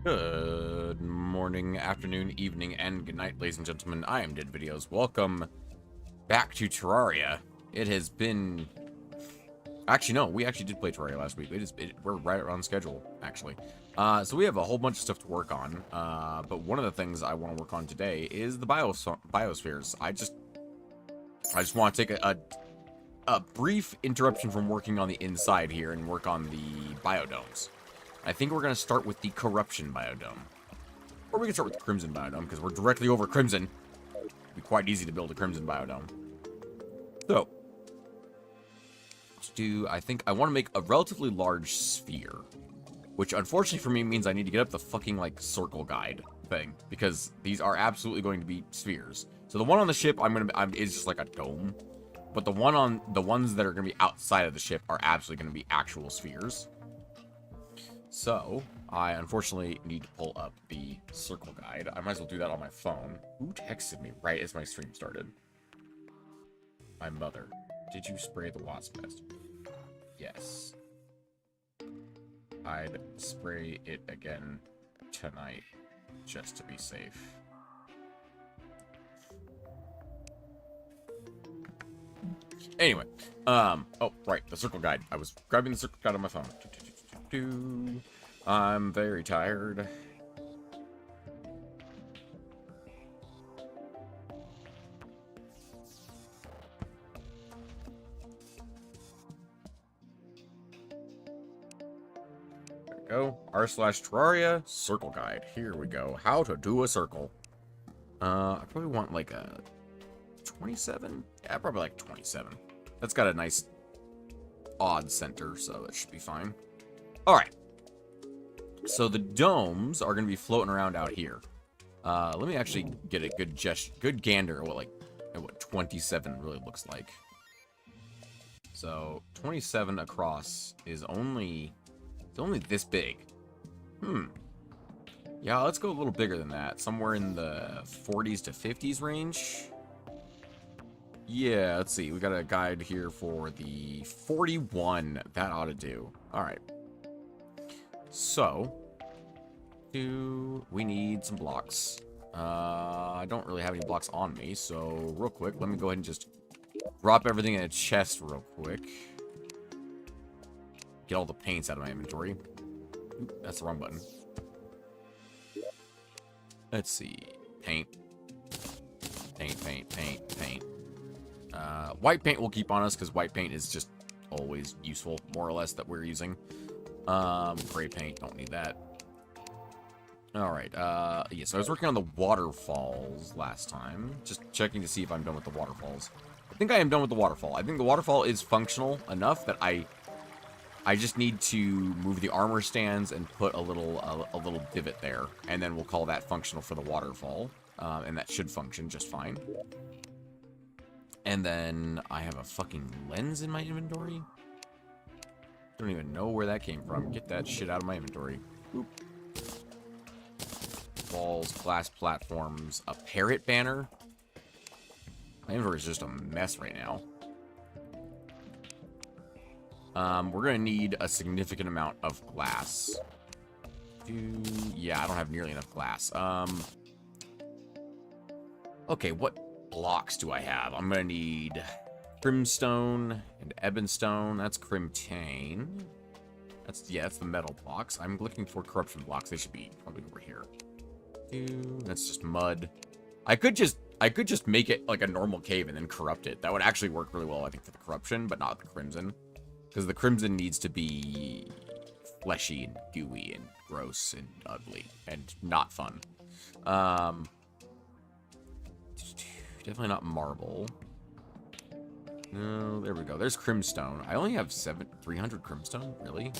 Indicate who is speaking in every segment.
Speaker 1: Good morning, afternoon, evening, and good night, ladies and gentlemen. I am Did Videos. Welcome back to Terraria. It has been... Actually, no, we actually did play Terraria last week. We're right around schedule, actually. So we have a whole bunch of stuff to work on. But one of the things I want to work on today is the biospheres. I just want to take a brief interruption from working on the inside here and work on the biodomes. I think we're going to start with the Corruption biodome. Or we can start with the Crimson biodome, because we're directly over Crimson. It'd be quite easy to build a Crimson biodome. So, I think I want to make a relatively large sphere. Which, unfortunately for me, means I need to get up the fucking, like, circle guide thing. Because these are absolutely going to be spheres. So the one on the ship, is just like a dome. But the ones that are going to be outside of the ship are absolutely going to be actual spheres. So, I unfortunately need to pull up the circle guide. I might as well do that on my phone. Who texted me right as my stream started? My mother. Did you spray the wasp nest? Yes. I'd spray it again tonight, just to be safe. Anyway, oh, right, the circle guide. I was grabbing the circle guide on my phone. I'm very tired. There we go. r/Terraria circle guide. Here we go. How to do a circle. I probably want like a 27? Yeah, probably like 27. That's got a nice odd center, so it should be fine. Alright. So the domes are going to be floating around out here. Let me actually get a good gander at what 27 really looks like. So 27 across is only this big. Yeah, let's go a little bigger than that. Somewhere in the 40s to 50s range. Yeah, let's see. We got a guide here for the 41. That ought to do. Alright. So, we need some blocks. I don't really have any blocks on me, so real quick, let me go ahead and just drop everything in a chest real quick. Get all the paints out of my inventory. Oop, that's the wrong button. Let's see. Paint. Paint. White paint we'll keep on us, because white paint is just always useful, more or less, that we're using. Gray paint, don't need that. Alright, yeah, so I was working on the waterfalls last time. Just checking to see if I'm done with the waterfalls. I think I am done with the waterfall. I think the waterfall is functional enough that I just need to move the armor stands and put a little divot there. And then we'll call that functional for the waterfall. And that should function just fine. And then I have a fucking lens in my inventory. Don't even know where that came from. Get that shit out of my inventory. Boop. Walls, glass platforms, a parrot banner. My inventory is just a mess right now. We're gonna need a significant amount of glass. Yeah, I don't have nearly enough glass. Okay, what blocks do I have? I'm gonna need Crimstone and Ebonstone. That's Crimtane. That's the metal blocks. I'm looking for corruption blocks. They should be probably over here. That's just mud. I could just make it like a normal cave and then corrupt it. That would actually work really well, I think, for the corruption, but not the crimson. Because the crimson needs to be fleshy and gooey and gross and ugly and not fun. Definitely not marble. No, there we go. There's Crimstone. I only have 300 Crimstone? Really? I'm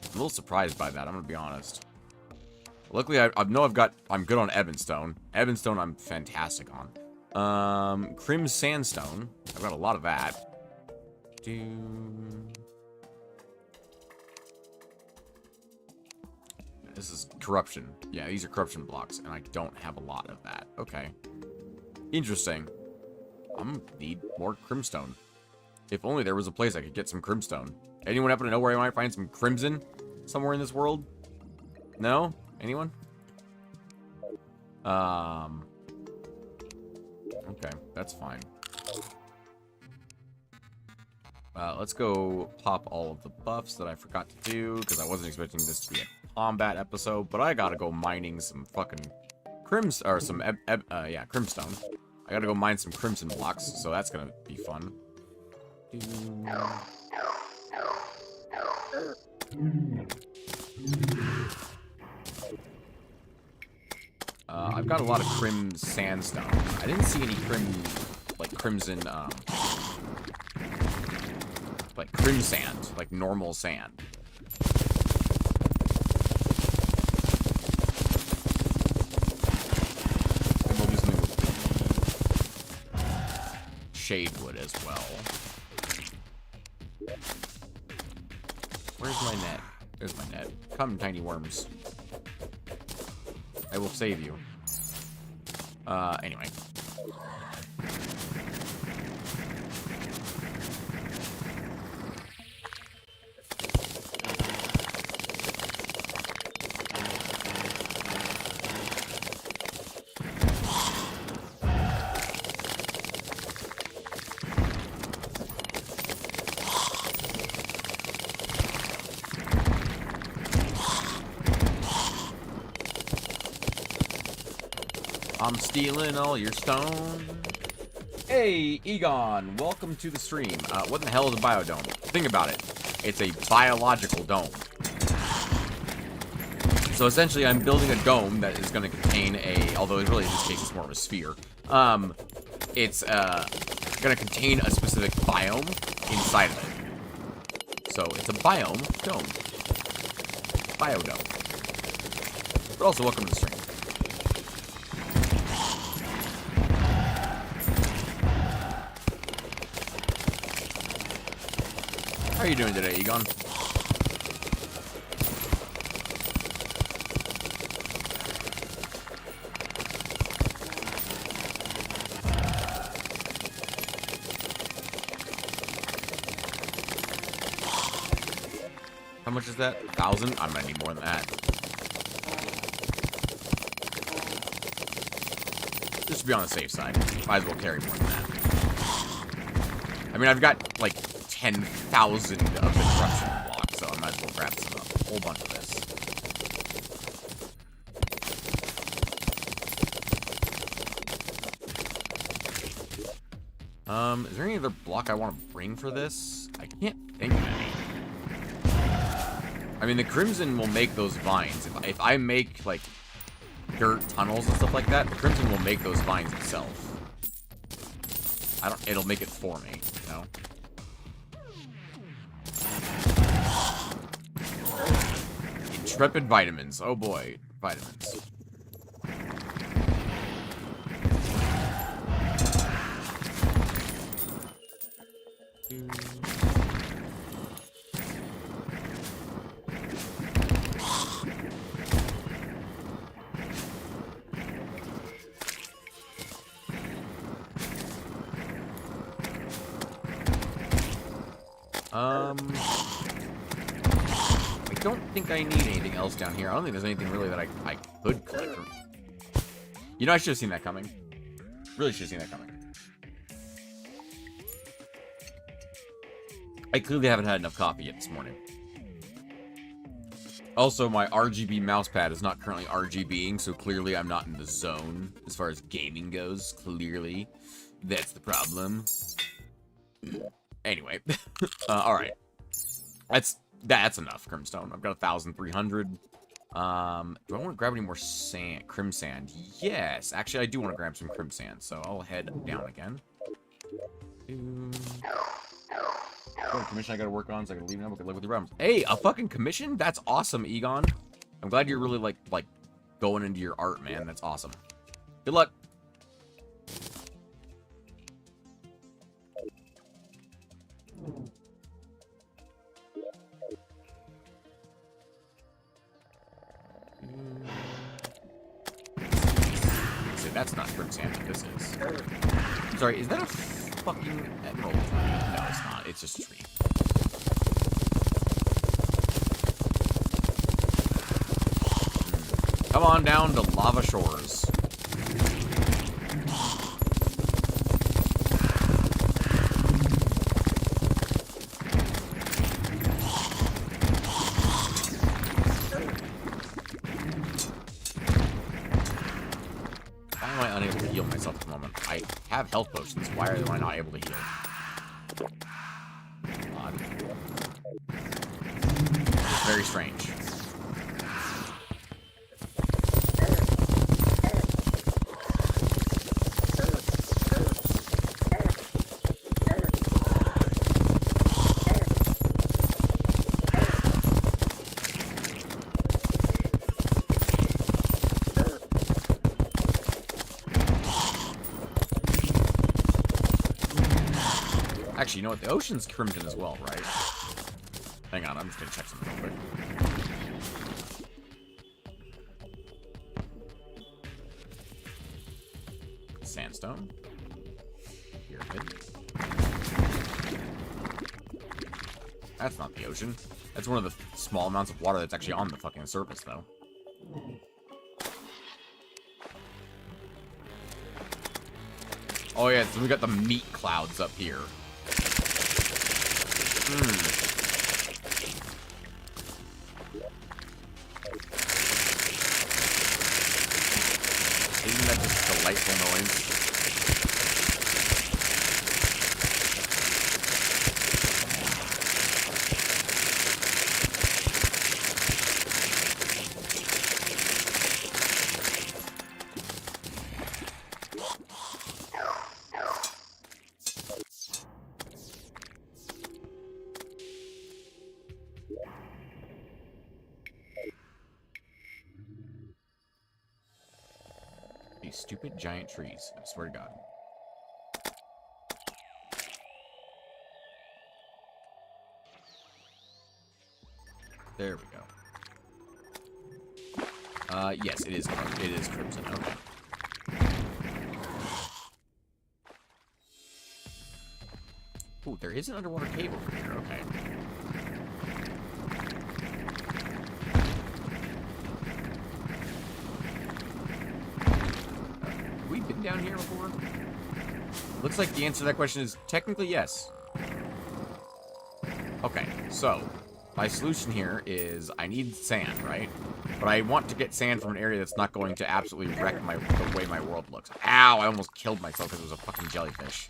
Speaker 1: a little surprised by that, I'm gonna be honest. Luckily, I'm good on Ebonstone. Ebonstone, I'm fantastic on. Crim Sandstone. I've got a lot of that. This is corruption. Yeah, these are corruption blocks, and I don't have a lot of that. Okay. Interesting. I'm gonna need more Crimstone. If only there was a place I could get some Crimstone. Anyone happen to know where I might find some Crimson somewhere in this world? No? Anyone? Okay, that's fine. Let's go pop all of the buffs that I forgot to do, because I wasn't expecting this to be a combat episode, but I gotta go mining some fucking crimstone. I gotta go mine some crimson blocks, so that's gonna be fun. I've got a lot of crim sandstone. I didn't see any crimson, like crim sand, like normal sand. And we'll do something with the shade wood as well. Where's my net? There's my net. Come, tiny worms. I will save you. Anyway. I'm stealing all your stone. Hey, Egon, welcome to the stream. What the hell is a biodome? Think about it. It's a biological dome. So essentially, I'm building a dome that is going to contain although really in this case it's more of a sphere. It's going to contain a specific biome inside of it. So it's a biome dome. Biodome. But also, welcome to the stream. How are you doing today, Egon? How much is that? 1,000? I'm gonna need more than that. Just to be on the safe side. Might as well carry more than that. I mean, I've got, like, 10,000 of the corruption blocks, so I might as well grab a whole bunch of this. Is there any other block I want to bring for this? I can't think of any. I mean, the crimson will make those vines. If I make, like, dirt tunnels and stuff like that, the crimson will make those vines itself. It'll make it for me, you know? Intrepid vitamins. Oh boy, vitamins. I don't think I need anything else down here. I don't think there's anything really that I could collect. You know, I should have seen that coming. Really should have seen that coming. I clearly haven't had enough coffee yet this morning. Also, my RGB mousepad is not currently RGBing, so clearly I'm not in the zone as far as gaming goes. Clearly. That's the problem. Anyway. Alright. That's enough, Crimstone. I've got 1,300. Do I want to grab any more sand? Crim sand? Yes. Actually, I do want to grab some crim sand, so I'll head down again. Commission I gotta work on, so I gotta leave now. We can live with your problems. Hey, a fucking commission? That's awesome, Egon. I'm glad you're really like going into your art, man. That's awesome. Good luck. See, that's not crim sand. This is. Sorry, is that a fucking emerald? No, it's not. It's just a tree. Come on down to Lava Shores. Why am I unable to heal myself at the moment? I have health potions. Why am I not able to heal? Odd. It's very strange. Actually, you know what? The ocean's crimson as well, right? Hang on, I'm just gonna check something real quick. Sandstone. Pyramid. That's not the ocean. That's one of the small amounts of water that's actually on the fucking surface, though. Oh yeah, so we got the meat clouds up here. Isn't that just a delightful noise? These stupid giant trees. I swear to God. There we go. Yes, it is crimson. Okay. Ooh, there is an underwater cave over here. Okay. Have we been down here before? Looks like the answer to that question is technically yes. Okay, so my solution here is I need sand, right? But I want to get sand from an area that's not going to absolutely wreck the way my world looks. Ow! I almost killed myself because it was a fucking jellyfish.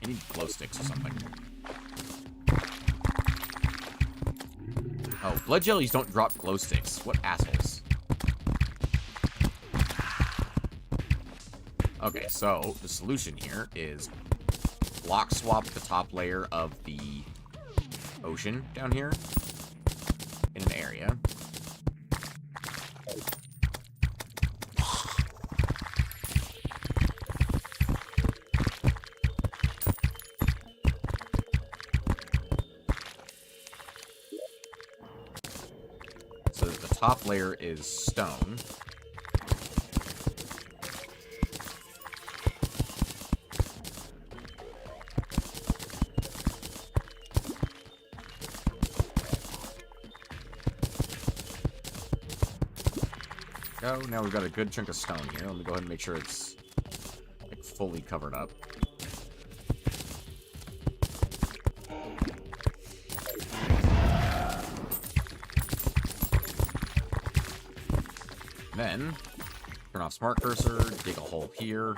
Speaker 1: I need glow sticks or something. Oh, blood jellies don't drop glow sticks. What assholes. Okay, so the solution here is block swap the top layer of the ocean down here in an area. So that the top layer is stone. Go. Now we've got a good chunk of stone here. Let me go ahead and make sure it's like fully covered up. Then turn off smart cursor, dig a hole here,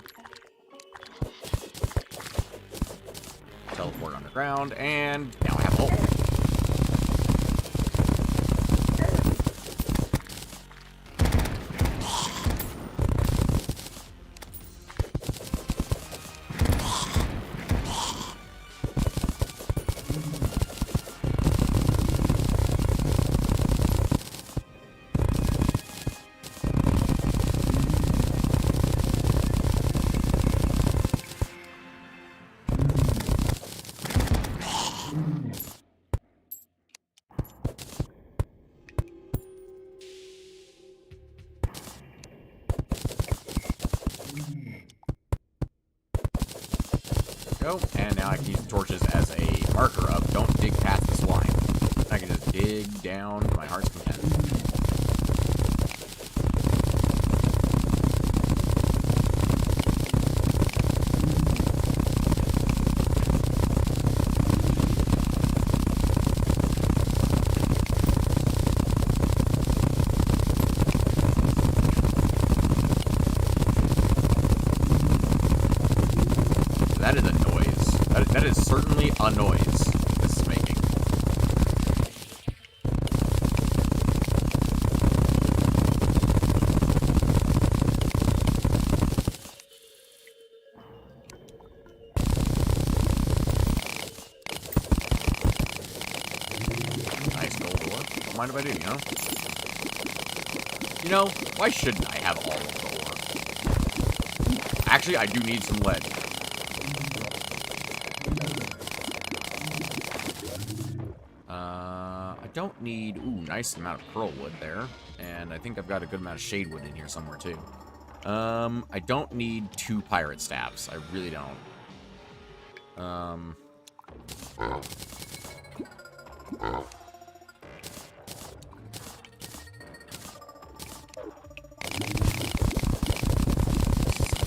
Speaker 1: teleport underground, and now I have a hole. go. And now I can use the torches as a marker of don't dig past the slime. I can just dig down to my heart's content. That is a noise. That is certainly a noise this is making. Nice gold ore. Don't mind if I do, you know? You know, why shouldn't I have all of the ore? Actually, I do need some lead. I don't need... Ooh, nice amount of pearl wood there. And I think I've got a good amount of shade wood in here somewhere, too. I don't need 2 pirate staffs. I really don't.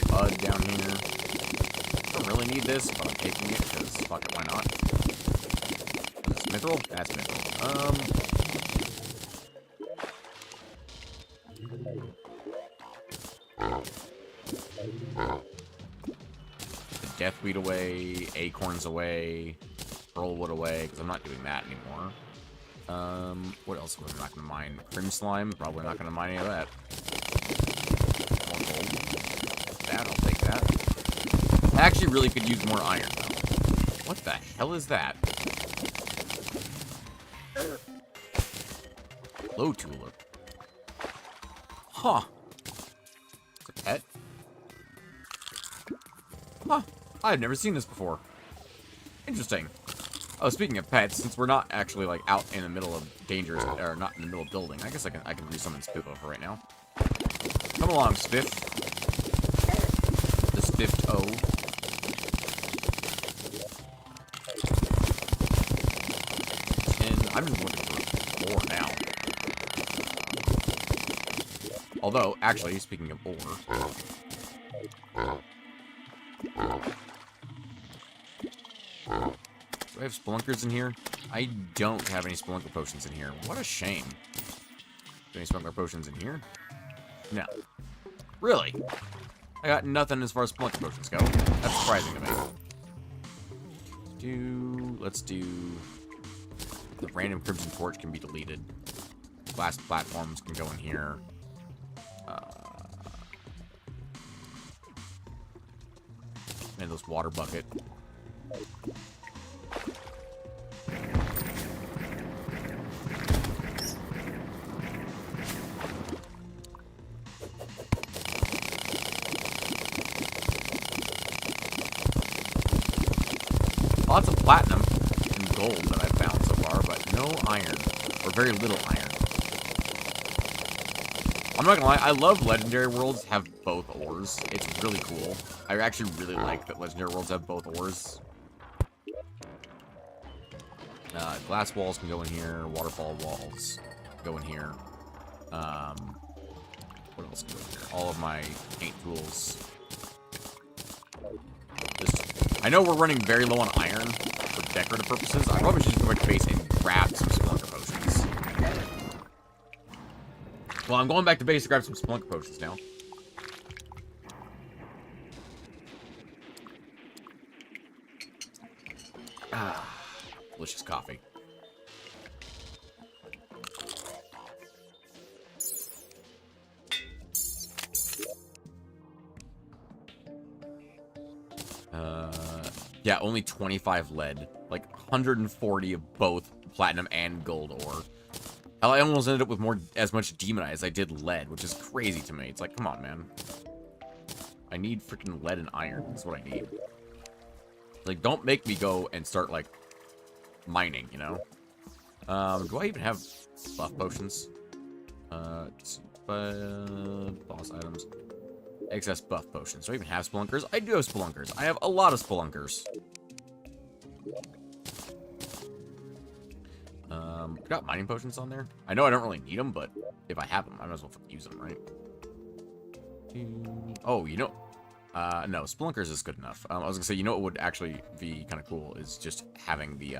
Speaker 1: Bud down here. Don't really need this, but I'm taking it because fuck it, why not? Is this mithril? That's mithril. The deathweed away, acorns away, pearl wood away, because I'm not doing that anymore. What else am I not going to mine? Crim slime? Probably not going to mine any of that. More gold. That, I'll take that. I actually really could use more iron, though. What the hell is that? Low tulip. Huh. It's a pet? Huh. I've never seen this before. Interesting. Oh, speaking of pets, since we're not actually, like, out in the middle of dangerous, or not in the middle of building, I guess I can resummon Spiffo for right now. Come along, Spiff. The Spiff-O. And I'm just looking for ore now. Although, actually, speaking of ore... Do I have spelunkers in here? I don't have any spelunker potions in here. What a shame. Do any spelunker potions in here? No. Really? I got nothing as far as spelunker potions go. That's surprising to me. Let's do... The random crimson torch can be deleted. Glass platforms can go in here. And this water bucket. Lots of platinum and gold that I've found so far, but no iron. Or very little iron. I'm not gonna lie, I love Legendary Worlds have both ores. It's really cool. I actually really like that Legendary Worlds have both ores. Glass walls can go in here. Waterfall walls go in here. What else can go in here? All of my paint tools. I know we're running very low on iron for decorative purposes. I probably should just go back to base and grab some spelunker potions. Well, I'm going back to base to grab some spelunker potions now. Ah, delicious coffee. Yeah, only 25 lead. Like, 140 of both platinum and gold ore. I almost ended up with as much demonite as I did lead, which is crazy to me. It's like, come on, man. I need freaking lead and iron. That's what I need. Like, don't make me go and start, like, mining, you know? Do I even have buff potions? Let's see. Boss items. Excess buff potions. Do I even have spelunkers? I do have spelunkers. I have a lot of spelunkers. Got mining potions on there. I know I don't really need them, but if I have them, I might as well use them, right? Oh, you know, no, Spelunkers is good enough. I was gonna say, you know what would actually be kind of cool is just having the,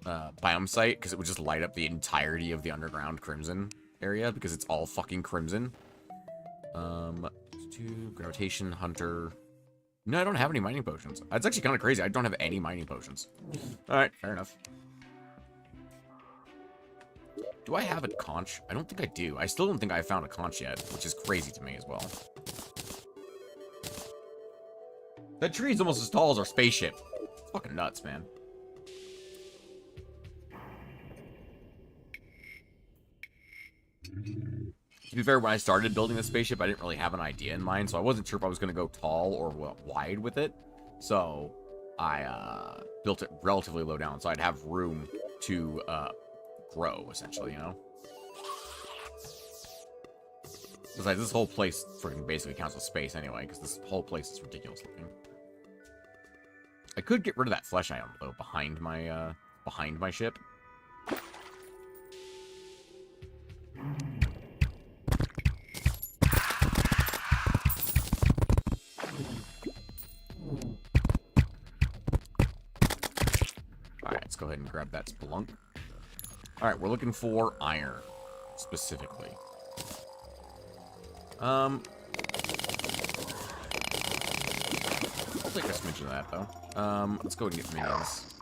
Speaker 1: biome site, because it would just light up the entirety of the underground crimson area, because it's all fucking crimson. Gravitation, hunter. No, I don't have any mining potions. That's actually kind of crazy. I don't have any mining potions. Alright, fair enough. Do I have a conch? I don't think I do. I still don't think I found a conch yet, which is crazy to me as well. That tree is almost as tall as our spaceship. It's fucking nuts, man. To be fair, when I started building the spaceship, I didn't really have an idea in mind, so I wasn't sure if I was going to go tall or wide with it. So I built it relatively low down, so I'd have room to grow, essentially, you know? Besides, this whole place freaking basically counts as space anyway, because this whole place is ridiculous looking. I could get rid of that flesh item, though, behind my ship. Alright, let's go ahead and grab that spelunk. Alright, we're looking for iron, specifically. I'll take a smidge of that, though. Let's go ahead and get minions.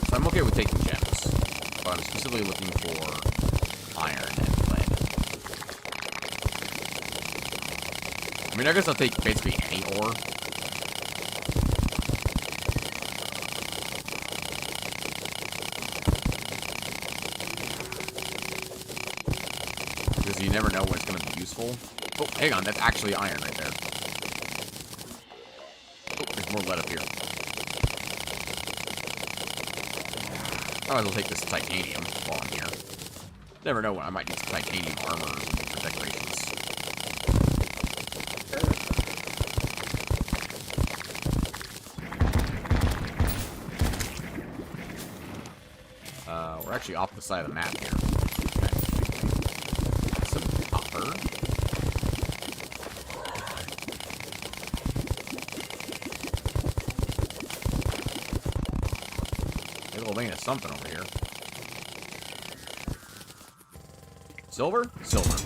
Speaker 1: So I'm okay with taking gems, but I'm specifically looking for iron and lead. I mean, I guess I'll take basically any ore. Because you never know when it's going to be useful. Oh, hang on, that's actually iron right there. Oh, there's more lead up here. I might as well take this titanium while I'm here. Never know when I might need some titanium armor for decorations. We're actually off the side of the map here. Some copper. Little vein of something over here. Silver? Silver.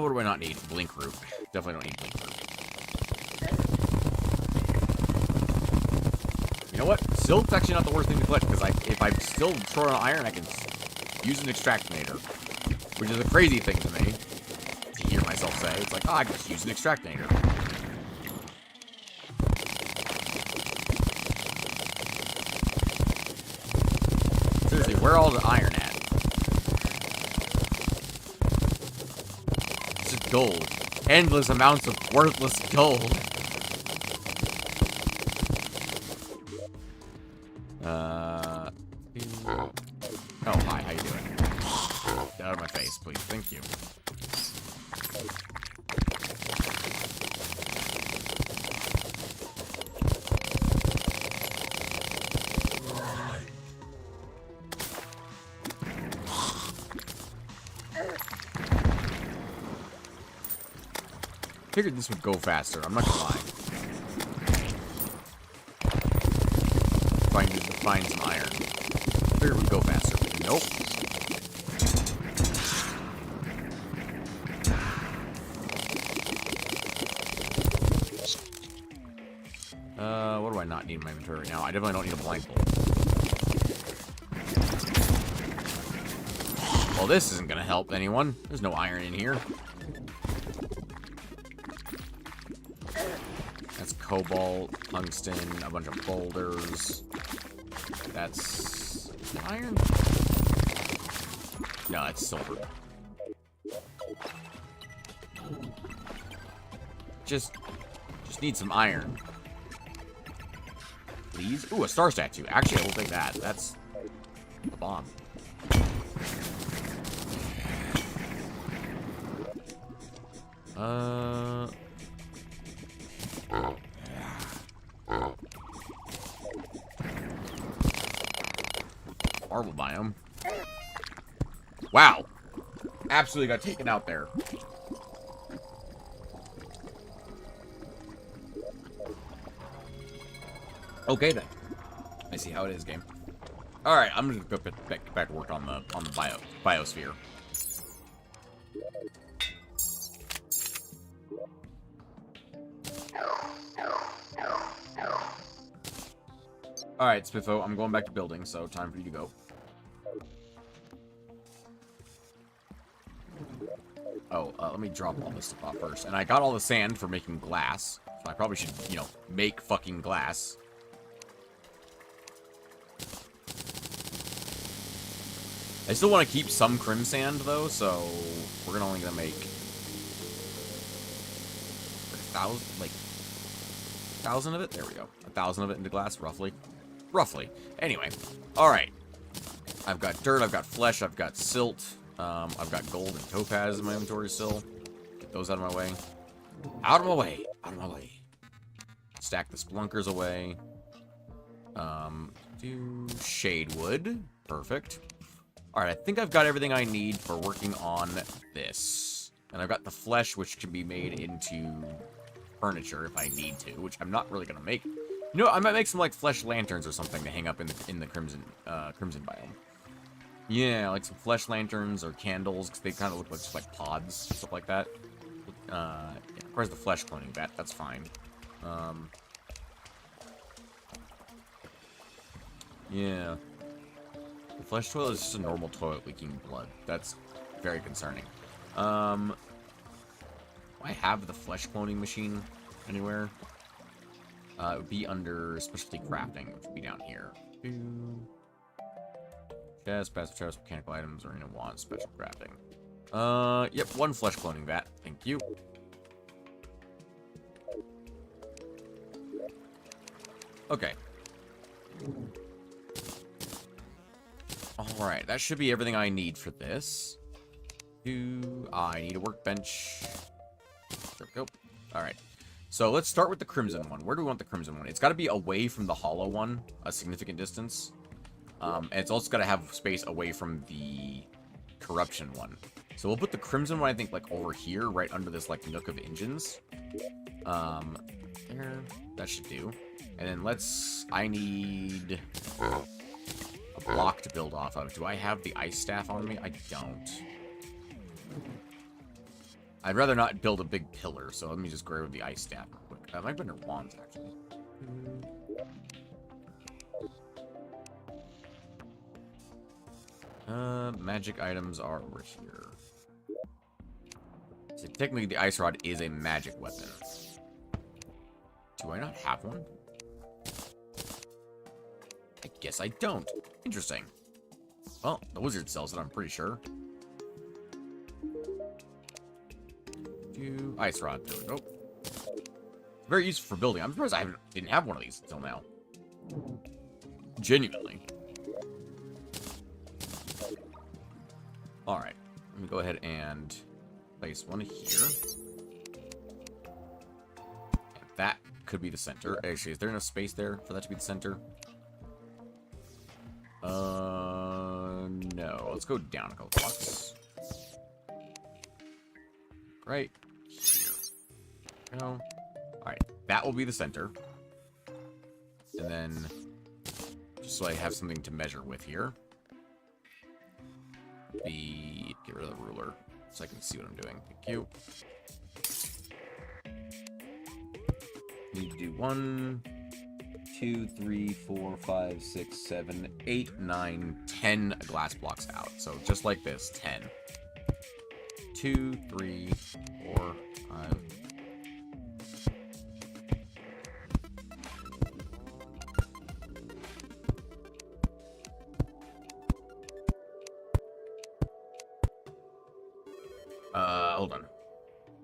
Speaker 1: What do I not need? Blink root. Definitely don't need blink root. You know what? Silk's actually not the worst thing to collect, because if I'm still short on iron, I can use an extractinator. Which is a crazy thing to me, to hear myself say. It's like, oh, I can just use an extractinator. Seriously, where all the iron at? It's just gold. Endless amounts of worthless gold. Oh, hi, how you doing? Get out of my face, please. Thank you. Figured this would go faster, I'm not gonna lie. If I needed to find some iron. Figured it would go faster, but nope. What do I not need in my inventory right now? I definitely don't need a blindfold. Well, this isn't gonna help anyone. There's no iron in here. That's cobalt, tungsten, a bunch of boulders. That's iron? No, it's silver. Just need some iron. please. Ooh, a star statue. Actually, I will take that. That's a bomb. Marble biome. Wow. Absolutely got taken out there. Okay then. I see how it is, game. All right, I'm just gonna go back to work on the biosphere. All right, Spiffo, I'm going back to building, so time for you to go. Oh, let me drop all this stuff off first. And I got all the sand for making glass. So I probably should, you know, make fucking glass. I still want to keep some crim sand, though, so we're only gonna make 1,000 of it? There we go. 1,000 of it into glass, roughly. Roughly. Anyway. Alright. I've got dirt, I've got flesh, I've got silt. I've got gold and topaz in my inventory still. Get those out of my way. Out of my way! Out of my way. Stack the splunkers away. Do shade wood. Perfect. Alright, I think I've got everything I need for working on this. And I've got the flesh, which can be made into furniture if I need to, which I'm not really gonna make. You know, I might make some, like, flesh lanterns or something to hang up in the crimson biome. Yeah, like some flesh lanterns or candles, because they kind of look like just like pods, stuff like that. Yeah, of course, the flesh cloning vat, that's fine. Yeah. The flesh toilet is just a normal toilet leaking blood. That's very concerning. Do I have the flesh cloning machine anywhere? It would be under specialty crafting, which would be down here. Chest, passive chest, mechanical items, or want special crafting. Yep, one flesh cloning vat. Thank you. Okay. Alright, that should be everything I need for this. I need a workbench. There we go. Alright. So let's start with the crimson one. Where do we want the crimson one? It's got to be away from the hollow one, a significant distance. And it's also got to have space away from the corruption one. So we'll put the crimson one, I think, like, over here, right under this, like, nook of engines. There. That should do. And then I need a block to build off of. Do I have the ice staff on me? I don't. I'd rather not build a big pillar, so let me just grab the ice staff real quick. I might be under wands, actually. Magic items are over here. So technically, the ice rod is a magic weapon. Do I not have one? I guess I don't. Interesting. Well, the wizard sells it, I'm pretty sure. Ice rod. There we go. Very useful for building. I'm surprised I didn't have one of these until now. Genuinely. Alright. Let me go ahead and place one here. And that could be the center. Actually, is there enough space there for that to be the center? No. Let's go down a couple blocks. Right here. No. Alright, that will be the center. And then, just so I have something to measure with here. Get rid of the ruler, so I can see what I'm doing. Thank you. Need to do 1, 2, 3, 4, 5, 6, 7, 8, 9, 10 glass blocks out. So just like this, 10. 2, 3, 4, 5. Hold on.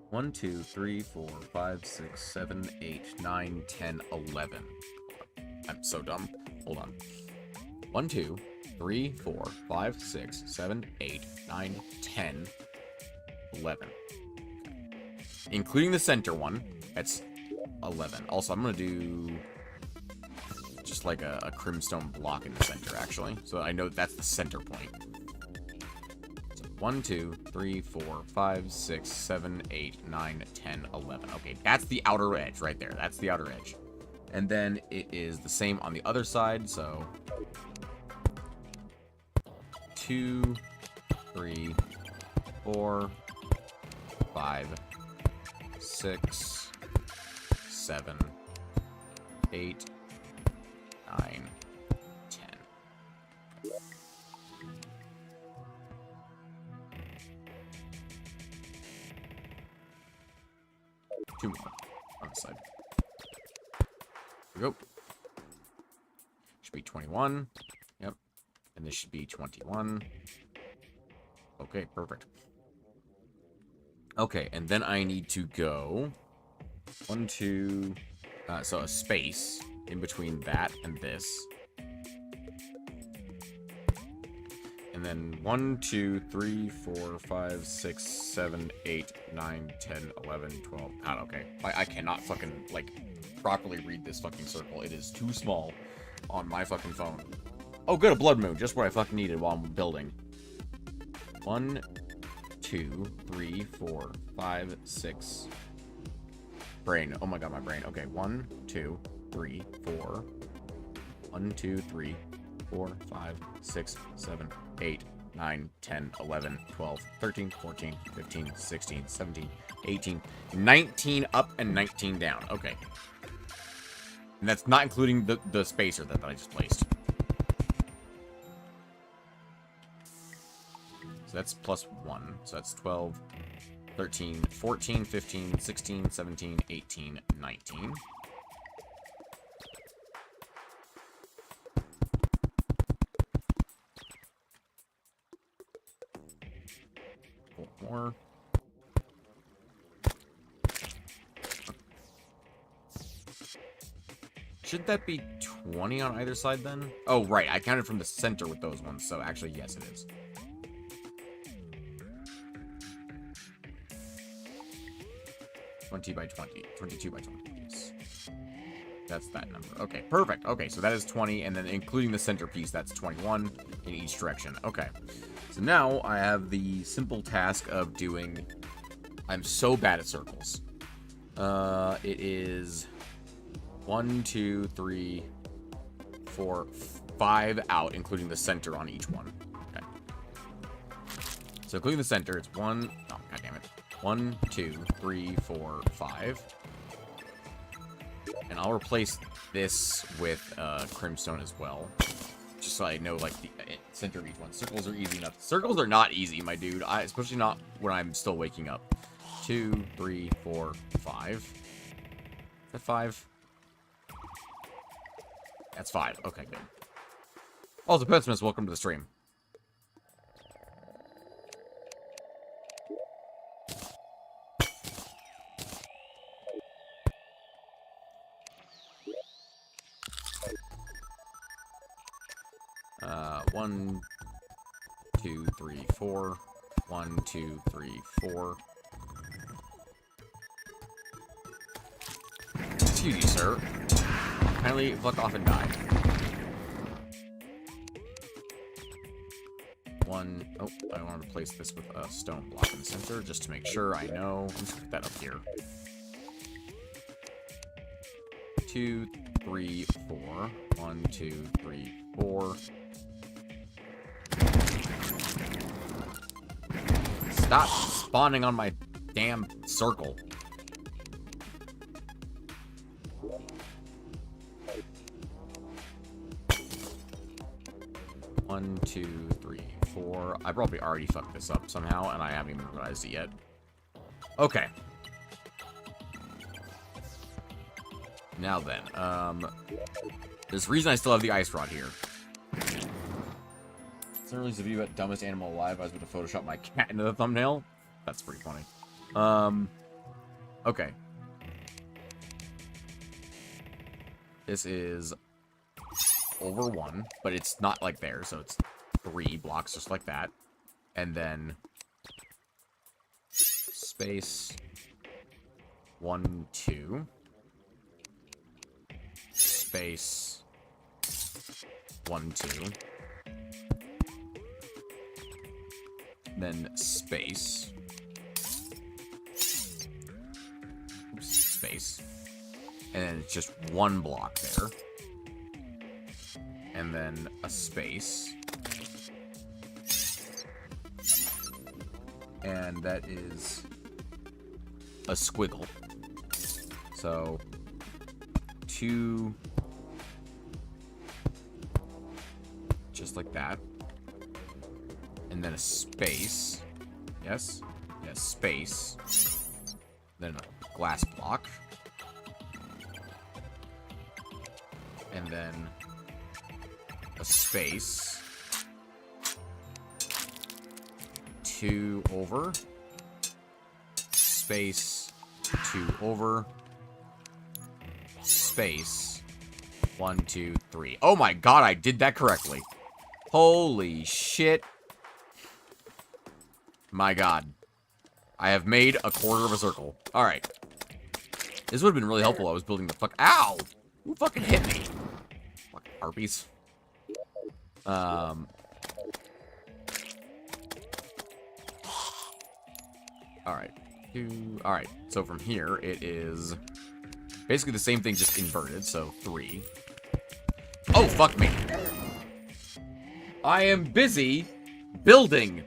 Speaker 1: 1, 2, 3, 4, 5, 6, 7, 8, 9, 10, 11. I'm so dumb. Hold on. 1, 2, 3, 4, 5, 6, 7, 8, 9, 10, 11. Including the center one, that's 11. Also, I'm going to do just like a crimstone block in the center, actually. So I know that's the center point. So 1, 2, 3, 4, 5, 6, 7, 8, 9, 10, 11. Okay, that's the outer edge right there. That's the outer edge. And then it is the same on the other side, so 2, 3, 4, 5, 6, 7, 8, 9, 10. Two more on the side. Here we go. Should be 21. Yep. And this should be 21. Okay, perfect. Okay, and then I need to go 1, 2, so a space in between that and this. And then 1, 2, 3, 4, 5, 6, 7, 8, 9, 10, 11, 12. God, okay. I cannot fucking, like, properly read this fucking circle. It is too small on my fucking phone. Oh, good, a blood moon. Just what I fucking needed while I'm building. 1, 2, 3, 4, 5, 6. Brain. Oh my god, my brain. Okay, 1, 2, 3, 4. 1, 2, 3, 4, 5, 6, 7, 8, 9, 10, 11, 12, 13, 14, 15, 16, 17, 18, 19 up and 19 down. Okay. And that's not including the spacer that I just placed. So that's plus 1. So that's 12, 13, 14, 15, 16, 17, 18, 19. More. Should that be 20 on either side then? Oh, right. I counted from the center with those ones. So actually, yes, it is. by 20. 22 by 20. Yes. That's that number. Okay, perfect. Okay, so that is 20. And then including the centerpiece, that's 21 in each direction. Okay. So now I have the simple task of doing... I'm so bad at circles. It is 1, 2, 3, 4, 5 out, including the center on each one. Okay. So including the center, it's 1... Oh, god damn it. 1, 2, 3, 4, 5. And I'll replace this with crimstone as well. Just so I know, like, the center of each one. Circles are easy enough. Circles are not easy, my dude. Especially not when I'm still waking up. 2, 3, 4, 5. Is that 5? That's 5. Okay, good. Also, Pessimist, welcome to the stream. One, 2, 3, 4. 1, 2, 3, 4. Excuse you, sir. Kindly fuck off and die. 1. Oh, I want to place this with a stone block in the center just to make sure I know. I'm just gonna put that up here. 2, 3, 4. 1, 2, 3, 4. Stop spawning on my damn circle. One, 2, 3, 4. I probably already fucked this up somehow, and I haven't even realized it yet. Okay. Now then, there's a reason I still have the ice rod here. Certainly, the view at dumbest animal alive. I was going to Photoshop my cat into the thumbnail. That's pretty funny. Okay. This is over 1, but it's not like there, so it's 3 blocks just like that. And then space 1, 2. Space 1, 2. Then space. Oops, space. And then it's just 1 block there. And then a space. And that is a squiggle. So 2, just like that. And then a space. Yes? Yes, space. Then a glass block. And then a space. 2 over. Space. 2 over. Space. 1, 2, 3. Oh my god, I did that correctly. Holy shit. My god. I have made a quarter of a circle. Alright. This would have been really helpful. I was building the fuck... Ow! Who fucking hit me? Fucking harpies. Alright. Alright. So from here, it is... basically the same thing, just inverted. So 3. Oh, fuck me. I am busy building.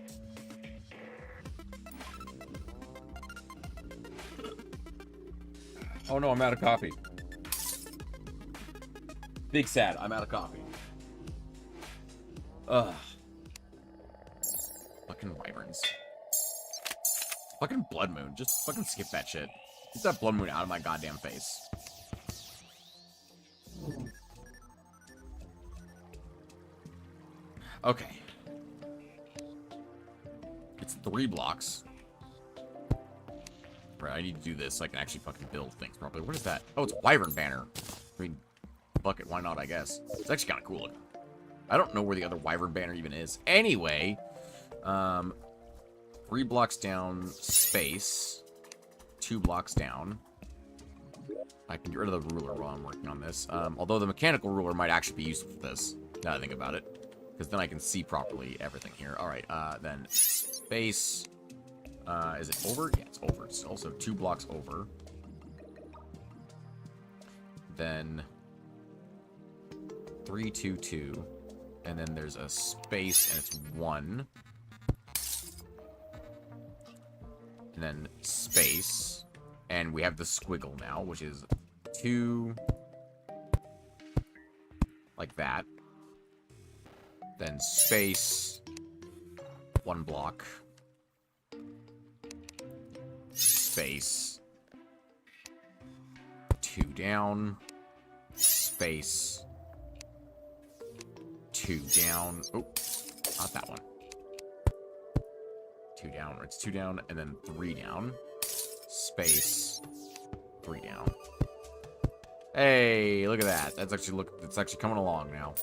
Speaker 1: Oh no, I'm out of coffee. Big sad, I'm out of coffee. Ugh. Fucking wyverns. Fucking blood moon. Just fucking skip that shit. Get that blood moon out of my goddamn face. Okay. It's 3 blocks. Right, I need to do this so I can actually fucking build things properly. What is that? Oh, it's a wyvern banner. I mean, fuck it, why not, I guess. It's actually kind of cool looking. I don't know where the other wyvern banner even is. Anyway, 3 blocks down, space. 2 blocks down. I can get rid of the ruler while I'm working on this. Although the mechanical ruler might actually be useful for this, now that I think about it. Because then I can see properly everything here. Alright, then space. Is it over? Yeah, it's over. It's also 2 blocks over. Then 3, 2, 2. And then there's a space, and it's 1. And then space. And we have the squiggle now, which is 2. Like that. Then space. 1 block. Space. 2 down. Space. 2 down. Oh, not that one. 2 down. It's 2 down, and then 3 down. Space. 3 down. Hey, look at that. That's actually it's actually coming along now.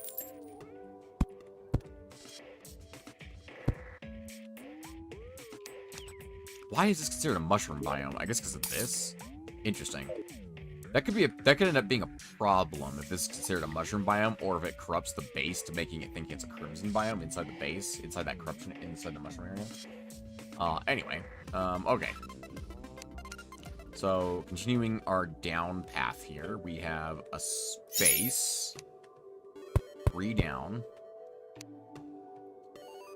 Speaker 1: Why is this considered a mushroom biome? I guess because of this. Interesting. That could end up being a problem if this is considered a mushroom biome, or if it corrupts the base to making it think it's a crimson biome inside the base, inside that corruption inside the mushroom area. Anyway, okay. So continuing our down path here, we have a space, 3 down,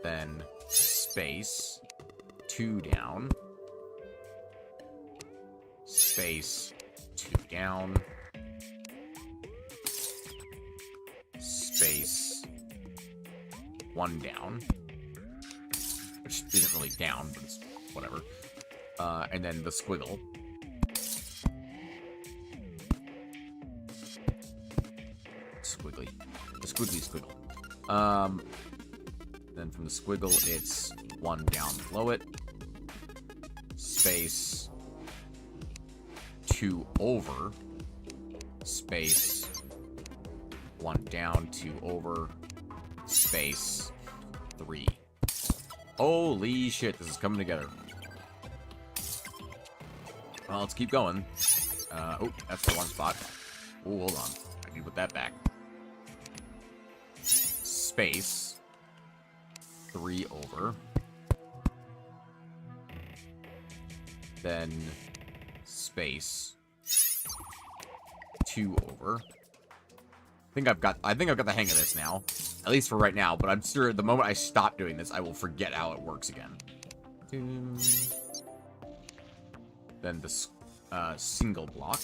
Speaker 1: then space, 2 down, space, 2 down, space, 1 down, which isn't really down, but it's whatever, and then the squiggle. Squiggly. The squiggly squiggle. Then from the squiggle, it's 1 down below it. Space. 2 over. Space. 1 down, 2 over, space, 3. Holy shit, this is coming together. Well, let's keep going. Oh, that's the one spot. Oh, hold on. I need to put that back. Space, 3 over. Then space, 2 over. I think I've got the hang of this now. At least for right now, but I'm sure the moment I stop doing this, I will forget how it works again. Then the single block.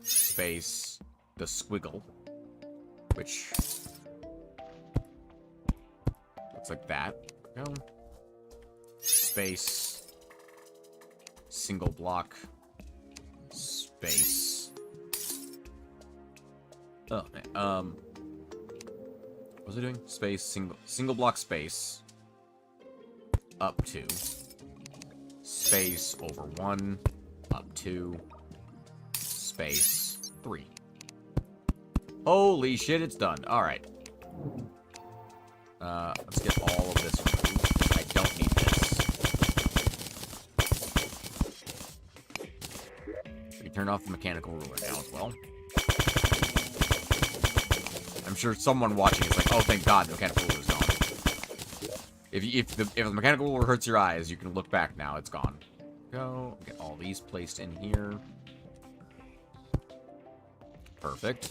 Speaker 1: Space, the squiggle. Which looks like that. No. Space, single block, space. Oh man. What was I doing? Space, single block, space, up 2, space over 1, up 2, space 3. Holy shit, it's done. All right. Let's get all of this removed. I don't need this. We can turn off the mechanical ruler now as well. I'm sure someone watching is like, oh, thank God, the mechanical ruler is gone. If the mechanical ruler hurts your eyes, you can look back now. It's gone. Go. Get all these placed in here. Perfect.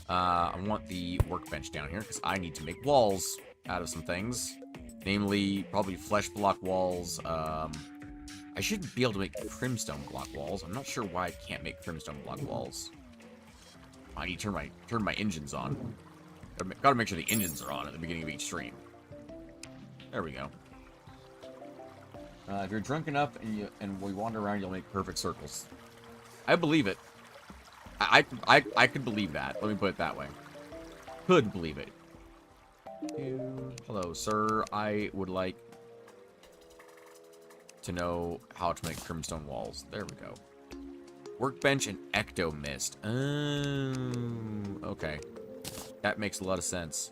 Speaker 1: I want the workbench down here, because I need to make walls out of some things. Namely, probably flesh block walls. I should be able to make crimstone block walls. I'm not sure why I can't make crimstone block walls. I need to turn my engines on. Gotta make sure the engines are on at the beginning of each stream. There we go. If you're drunk enough and we wander around, you'll make perfect circles. I believe it. I could believe that. Let me put it that way. Could believe it. Hello, sir. I would like to know how to make crimstone walls. There we go. Workbench and ecto mist. Okay. That makes a lot of sense.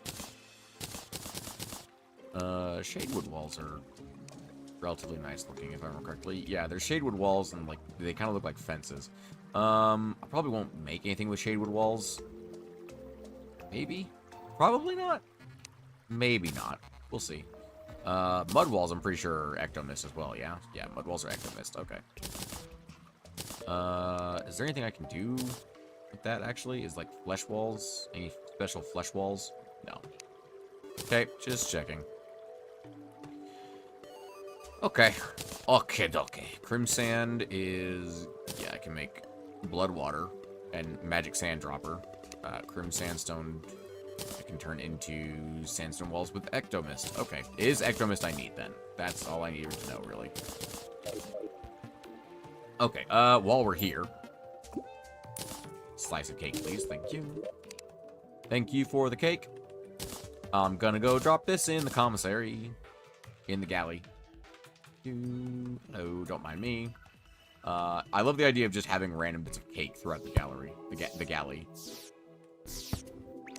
Speaker 1: Shadewood walls are relatively nice looking, if I remember correctly. Yeah, they're shadewood walls, and like they kind of look like fences. I probably won't make anything with shadewood walls. Maybe? Probably not. Maybe not. We'll see. Mud walls, I'm pretty sure are ecto mist as well, yeah? Yeah, mud walls are ecto mist. Okay. Is there anything I can do with that, actually? Is, like, flesh walls? Any special flesh walls? No. Okay, just checking. Okay. Okay. Crimsand is... Yeah, I can make blood water and magic sand dropper. Crim sandstone I can turn into sandstone walls with ectomist. Okay, it is ectomist I need then. That's all I needed to know, really. Okay, while we're here, slice of cake, please. Thank you. Thank you for the cake. I'm gonna go drop this in the commissary. In the galley. Oh, don't mind me. I love the idea of just having random bits of cake throughout the gallery. The galley.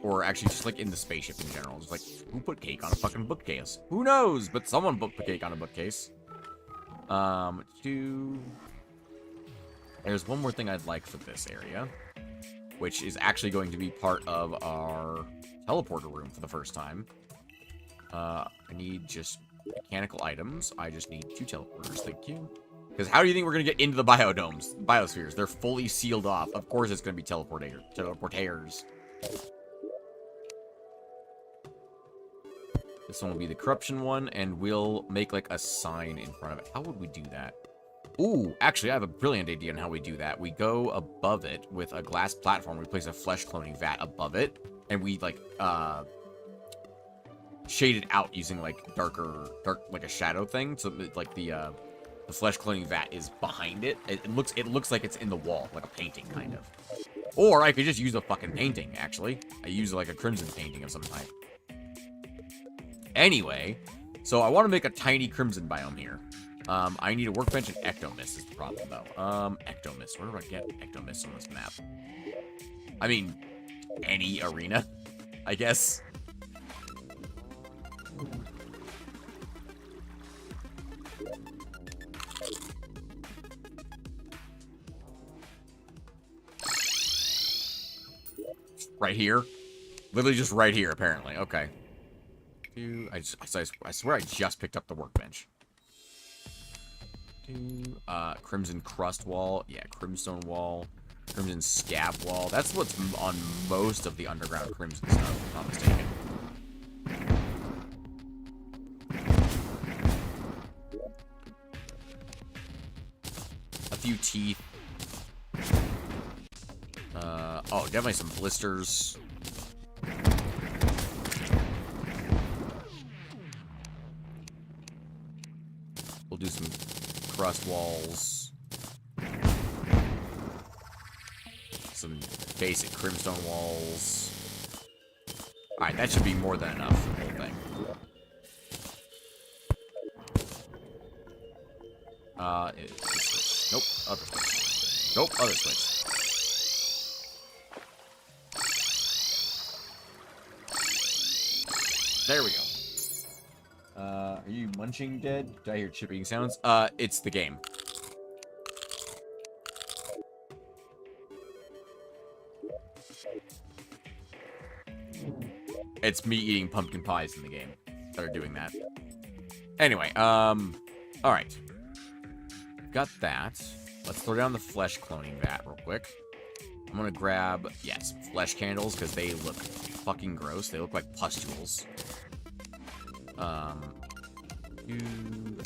Speaker 1: Or actually just like in the spaceship in general. Just like, who put cake on a fucking bookcase? Who knows? But someone put cake on a bookcase. There's one more thing I'd like for this area, which is actually going to be part of our teleporter room for the first time. I need just mechanical items. I just need 2 teleporters, thank you. Because how do you think we're going to get into the biospheres? They're fully sealed off. Of course it's going to be teleporters. This one will be the corruption one, and we'll make like a sign in front of it. How would we do that? Ooh, actually, I have a brilliant idea on how we do that. We go above it with a glass platform. We place a flesh cloning vat above it, and we like shade it out using like dark like a shadow thing. So like the flesh cloning vat is behind it. It looks like it's in the wall, like a painting kind of. Or I could just use a fucking painting. Actually, I use like a crimson painting of some type. Anyway, so I want to make a tiny crimson biome here. I need a workbench and ectomist is the problem, though. Ectomist. Where do I get ectomist on this map? I mean, any arena, I guess. Right here? Literally just right here, apparently. Okay. I swear I just picked up the workbench. Crimson crust wall. Yeah, crimstone wall. Crimson scab wall. That's what's on most of the underground crimson stuff, if I'm not mistaken. A few teeth. Oh, definitely some blisters. We'll do some crust walls. Some basic crimstone walls. Alright, that should be more than enough for the whole thing. Nope, other switch. Nope, other switch. There we go. Are you munching dead? Did I hear chipping sounds? It's the game. It's me eating pumpkin pies in the game that are doing that. Anyway, alright. Got that. Let's throw down the flesh cloning vat real quick. I'm gonna grab, yes, flesh candles, because they look fucking gross. They look like pustules. I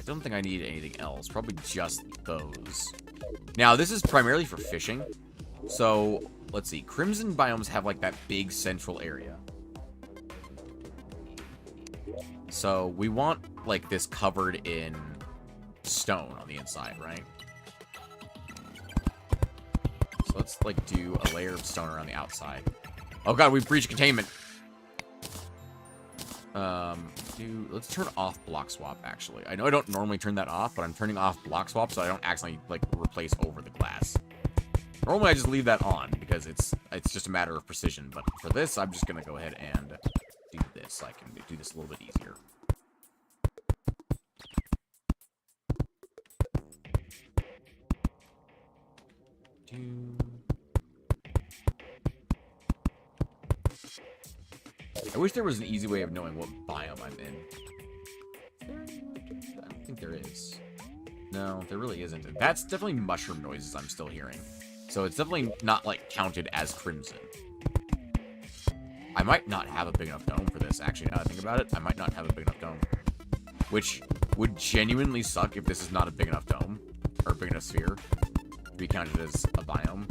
Speaker 1: don't think I need anything else. Probably just those. Now, this is primarily for fishing. So, let's see. Crimson biomes have, like, that big central area. So, we want, like, this covered in stone on the inside, right? So, let's, like, do a layer of stone around the outside. Oh, God, we've breached containment. Let's turn off block swap, actually. I know I don't normally turn that off, but I'm turning off block swap so I don't accidentally, like, replace over the glass. Normally I just leave that on because it's just a matter of precision, but for this, I'm just gonna go ahead and do this so I can do this a little bit easier. I wish there was an easy way of knowing what biome I'm in. I don't think there is. No, there really isn't. That's definitely mushroom noises I'm still hearing. So it's definitely not, like, counted as crimson. I might not have a big enough dome for this, actually, now that I think about it. I might not have a big enough dome. Which would genuinely suck if this is not a big enough dome. Or a big enough sphere. To be counted as a biome.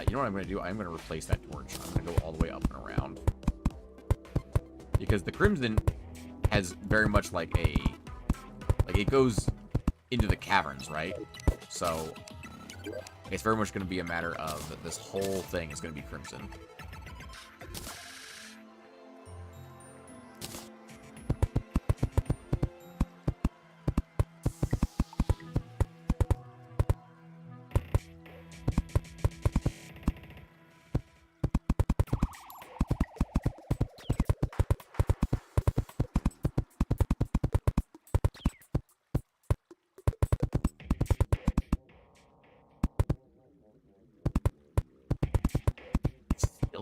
Speaker 1: You know what I'm going to do? I'm going to replace that torch. I'm going to go all the way up and around. Because the crimson has very much like a... Like, it goes into the caverns, right? So, it's very much going to be a matter of this whole thing is going to be crimson.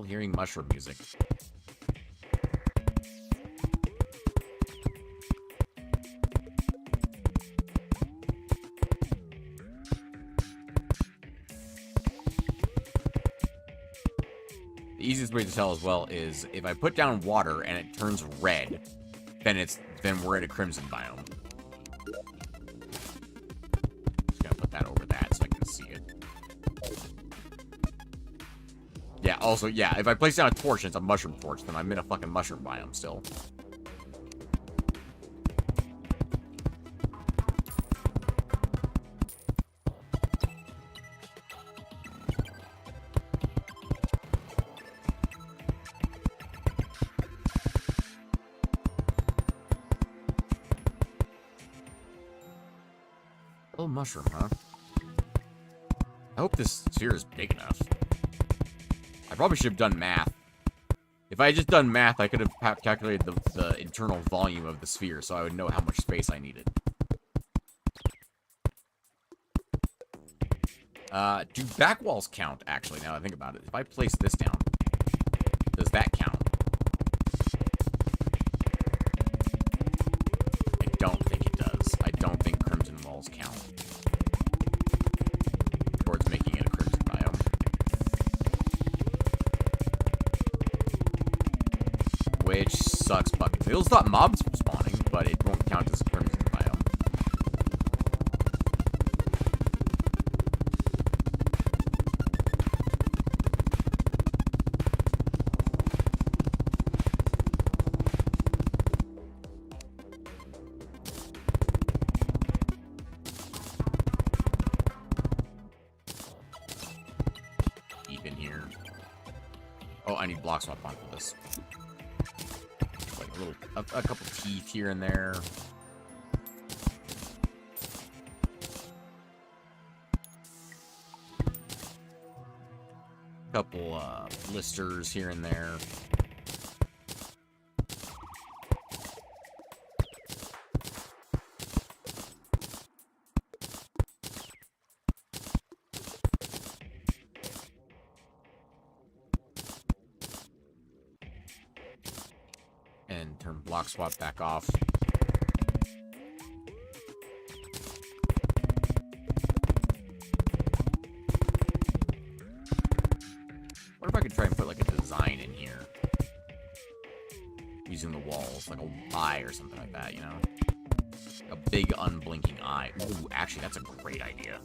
Speaker 1: Hearing mushroom music. The easiest way to tell as well is if I put down water and it turns red, then we're at a crimson biome. Just gonna put that over that so I can see it. Yeah, also, yeah, if I place down a torch and it's a mushroom torch, then I'm in a fucking mushroom biome still. Oh, mushroom, huh? I hope this sphere is big enough. I probably should have done math. If I had just done math, I could have calculated the internal volume of the sphere, so I would know how much space I needed. Do back walls count, actually, now that I think about it? If I place this down, does that count? I don't think it does. I don't think crimson walls count towards making it a crimson biome. Which sucks, but it'll stop mobs from spawning, but it won't count as a crimson biome. Oh, I need block swap on for this. Like a couple teeth here and there. Couple blisters here and there. And turn block swap back off. What if I could try and put like a design in here? Using the walls, like a eye or something like that, you know? A big unblinking eye. Ooh, actually, that's a great idea.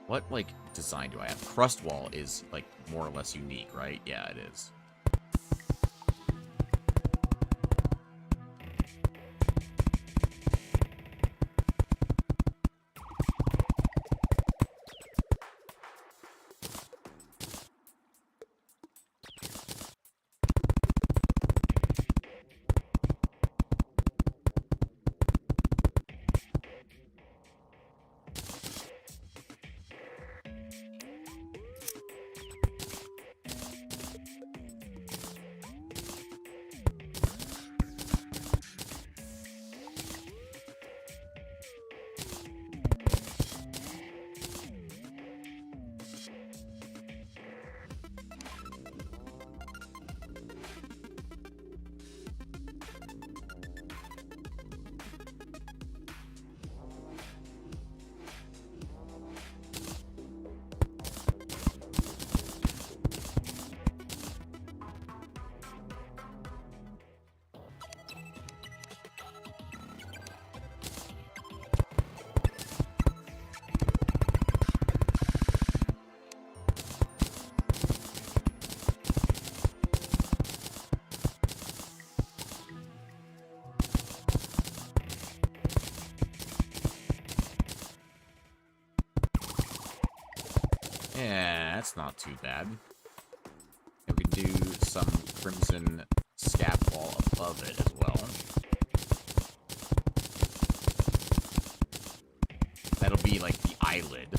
Speaker 1: What, like, design do I have? Crust wall is, like, more or less unique, right? Yeah, it is. Yeah, that's not too bad. And we can do some crimson scab wall above it as well. That'll be like the eyelid,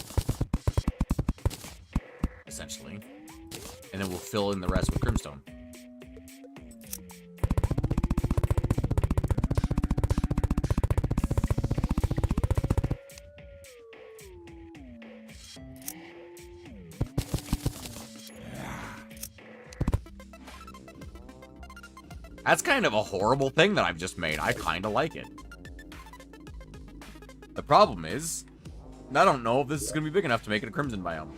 Speaker 1: essentially. And then we'll fill in the rest with crimstone. That's kind of a horrible thing that I've just made. I kind of like it. The problem is, I don't know if this is going to be big enough to make it a crimson biome.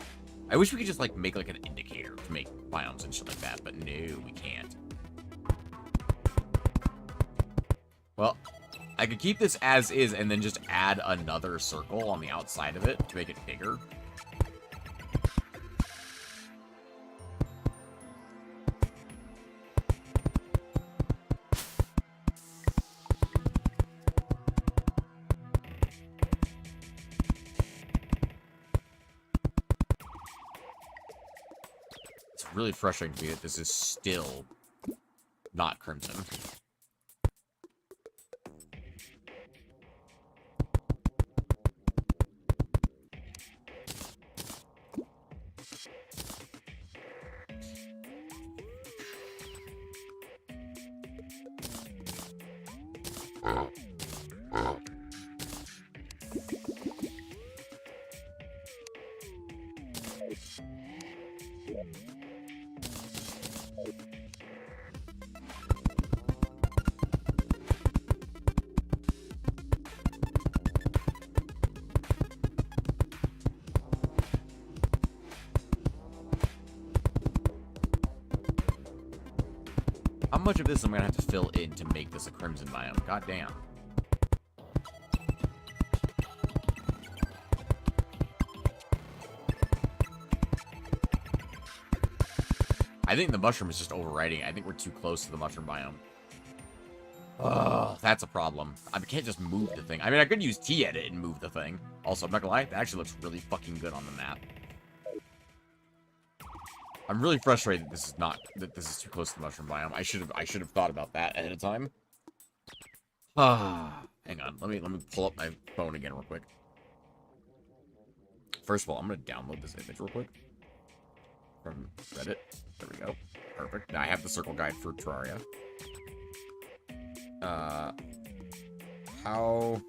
Speaker 1: I wish we could just, like, make, like, an indicator to make biomes and shit like that, but no, we can't. Well, I could keep this as is and then just add another circle on the outside of it to make it bigger. really frustrating to me that this is still not Crimson. How much of this am I gonna have to fill in to make this a Crimson biome? God damn. I think the mushroom is just overriding. I think we're too close to the mushroom biome. Oh, that's a problem. I can't just move the thing. I mean, I could use T-edit and move the thing. Also, I'm not gonna lie, that actually looks really fucking good on the map. I'm really frustrated that this is too close to the mushroom biome. I should have thought about that ahead of time. Hang on. Let me pull up my phone again real quick. First of all, I'm gonna download this image real quick from Reddit. There we go. Perfect. Now I have the circle guide for Terraria. How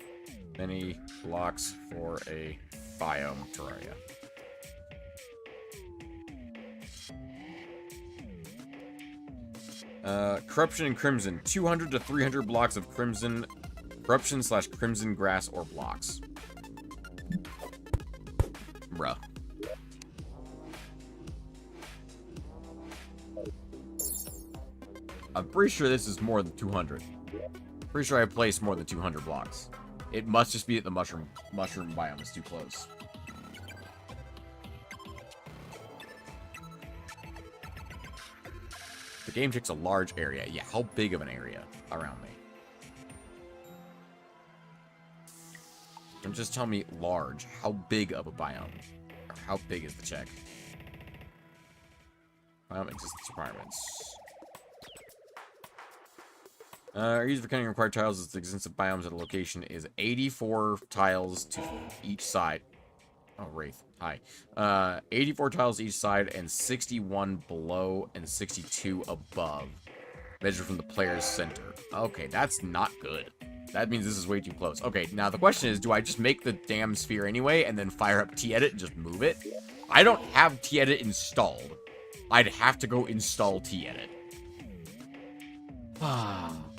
Speaker 1: many blocks for a biome Terraria? Corruption and Crimson. 200 to 300 blocks of Crimson. Corruption / Crimson grass or blocks. Bruh. I'm pretty sure this is more than 200. Pretty sure I placed more than 200 blocks. It must just be that the mushroom biome is too close. The game takes a large area. Yeah, how big of an area around me? Don't just tell me large. How big of a biome? Or how big is the check? Biome existence requirements. Used for counting required tiles is the existence of biomes at a location is 84 tiles to each side. Oh, Wraith. Hi. 84 tiles each side and 61 below and 62 above. Measured from the player's center. Okay, that's not good. That means this is way too close. Okay, now the question is, do I just make the damn sphere anyway and then fire up T-edit and just move it? I don't have T-edit installed. I'd have to go install T-edit.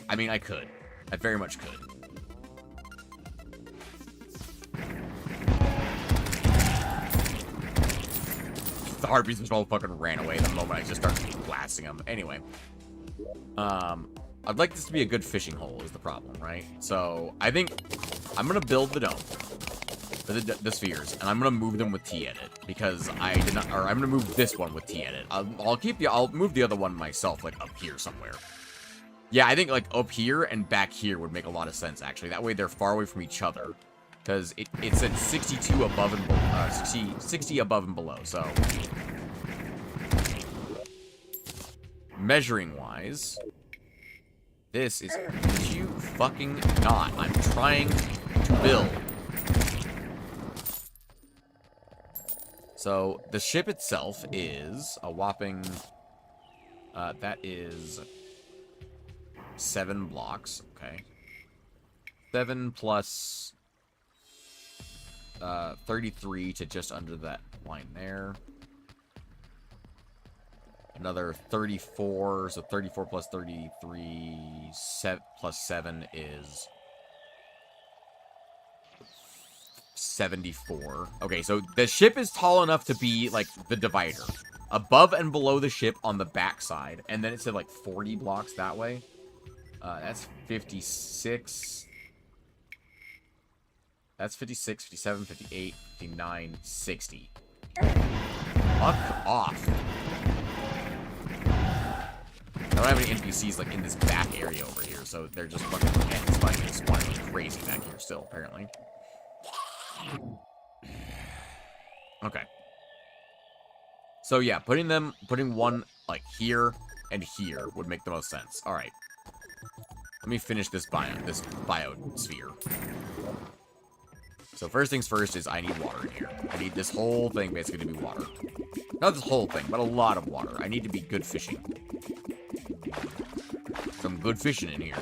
Speaker 1: I mean, I could. I very much could. The harpies just all fucking ran away the moment I just started blasting them. Anyway. I'd like this to be a good fishing hole is the problem, right? So, I think I'm going to build the dome. The spheres. And I'm going to move them with T-edit. Because I did not... Or I'm going to move this one with T-edit. I'll move the other one myself, like, up here somewhere. Yeah, I think, like, up here and back here would make a lot of sense, actually. That way they're far away from each other. Because it's at 62 above and below, 60 above and below, so. Measuring-wise, this is... Did you fucking not? I'm trying to build. So, the ship itself is a whopping... that is... 7 blocks, okay. 7 plus 33 to just under that line there. Another 34, so 34 plus 33 plus 7 is 74. Okay, so the ship is tall enough to be, like, the divider. Above and below the ship on the back side. And then it said, like, 40 blocks that way. That's 56. That's 56, 57, 58, 59, 60. Fuck off. I don't have any NPCs, like, in this back area over here, so they're just fucking spawning crazy back here still, apparently. Okay. So yeah, putting one like here and here would make the most sense. All right. Let me finish this biosphere. So first things first is I need water in here. I need this whole thing basically to be water. Not this whole thing, but a lot of water. I need to be good fishing. Some good fishing in here.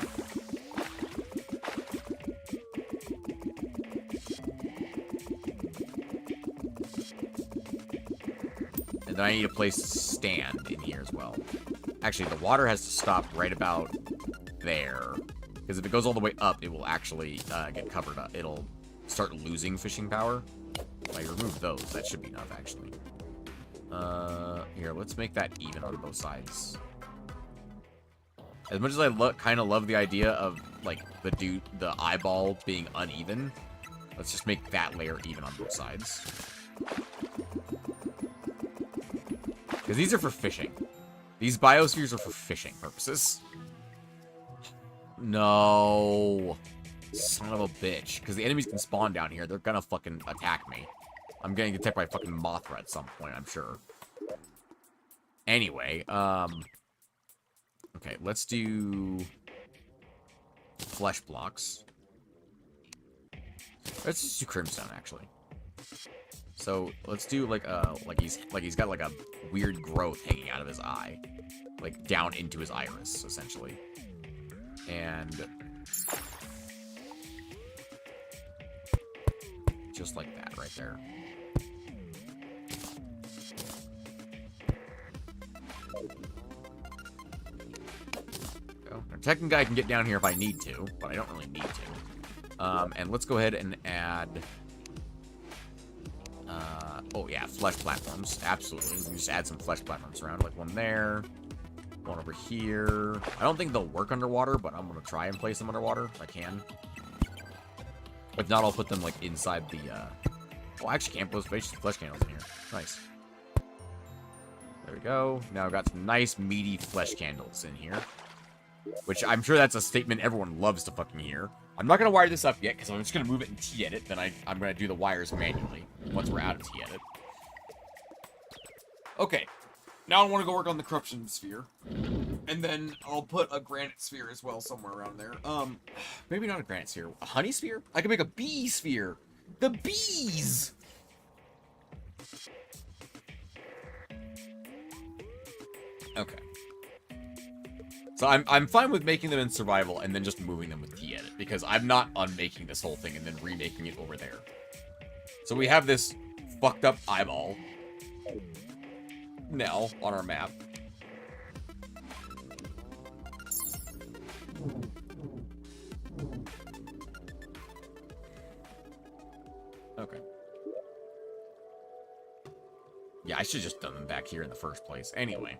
Speaker 1: And then I need a place to stand in here as well. Actually, the water has to stop right about there. Because if it goes all the way up, it will actually get covered up. It'll start losing fishing power. If I remove those, that should be enough, actually. Here, let's make that even on both sides. As much as I kind of love the idea of, like, the eyeball being uneven, let's just make that layer even on both sides. Because these are for fishing. These biospheres are for fishing purposes. No. Son of a bitch. Because the enemies can spawn down here. They're gonna fucking attack me. I'm getting attacked by fucking Mothra at some point, I'm sure. Anyway, okay, let's do flesh blocks. Let's just do crimstone, actually. So let's do like he's got like a weird growth hanging out of his eye, like down into his iris, essentially. And just like that right there. Now, technically I can get down here if I need to, but I don't really need to. And let's go ahead and add oh yeah, flesh platforms. Absolutely. We can just add some flesh platforms around, like one there, one over here. I don't think they'll work underwater, but I'm gonna try and place them underwater if I can. If not, I'll put them like inside the oh, I actually can't put flesh candles in here. Nice. There we go. Now I've got some nice meaty flesh candles in here. Which I'm sure that's a statement everyone loves to fucking hear. I'm not going to wire this up yet, because I'm just going to move it in T-Edit. Then I'm going to do the wires manually, once we're out of T-Edit. Okay. Now I want to go work on the corruption sphere. And then I'll put a granite sphere as well, somewhere around there. Maybe not a granite sphere. A honey sphere? I can make a bee sphere. The bees! Okay. So I'm fine with making them in survival and then just moving them with T-Edit, because I'm not unmaking this whole thing and then remaking it over there. So we have this fucked up eyeball now on our map. Okay. Yeah, I should have just done them back here in the first place. Anyway.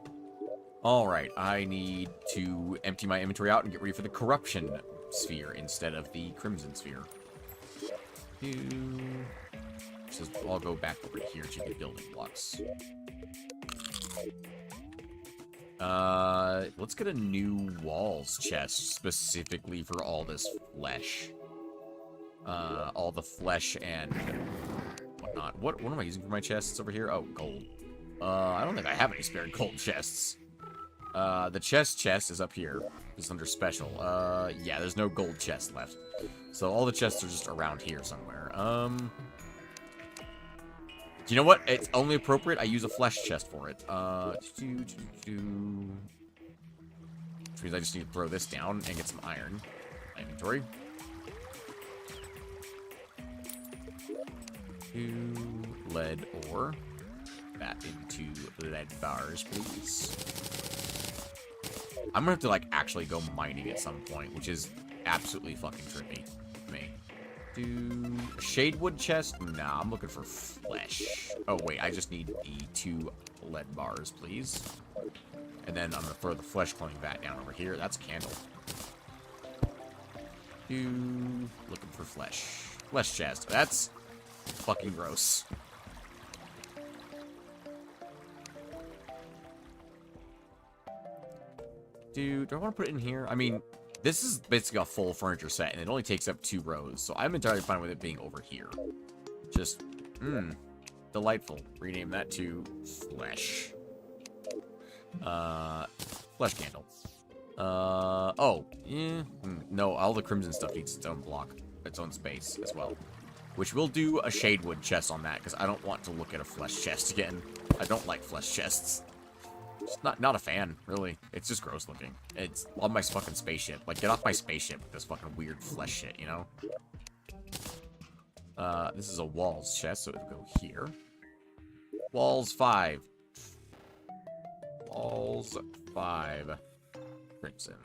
Speaker 1: Alright, I need to empty my inventory out and get ready for the corruption sphere instead of the crimson sphere. So I'll go back over here to the building blocks. Let's get a new walls chest specifically for all this flesh. All the flesh and whatnot. What am I using for my chests over here? Oh, gold. I don't think I have any spare gold chests. The chest is up here. It's under special. Yeah, there's no gold chest left. So all the chests are just around here somewhere. Do you know what? It's only appropriate I use a flesh chest for it. Which means I just need to throw this down and get some iron. My inventory. 2 lead ore. That into lead bars, please. I'm gonna have to, like, actually go mining at some point, which is absolutely fucking trippy to me. Do a shadewood chest? Nah, I'm looking for flesh. Oh, wait, I just need the 2 lead bars, please. And then I'm gonna throw the flesh cloning vat down over here. That's a candle. Looking for flesh. Flesh chest. That's fucking gross. Do I want to put it in here? I mean, this is basically a full furniture set, and it only takes up 2 rows, so I'm entirely fine with it being over here. Just, Delightful. Rename that to Flesh. Flesh candle. Oh. Yeah. No, all the crimson stuff needs its own block. Its own space as well. Which we'll do a shadewood chest on that, because I don't want to look at a flesh chest again. I don't like flesh chests. Just not a fan, really. It's just gross looking. It's on my fucking spaceship. Like, get off my spaceship with this fucking weird flesh shit, you know? This is a walls chest, so it'll go here. Walls 5. Walls 5. Crimson.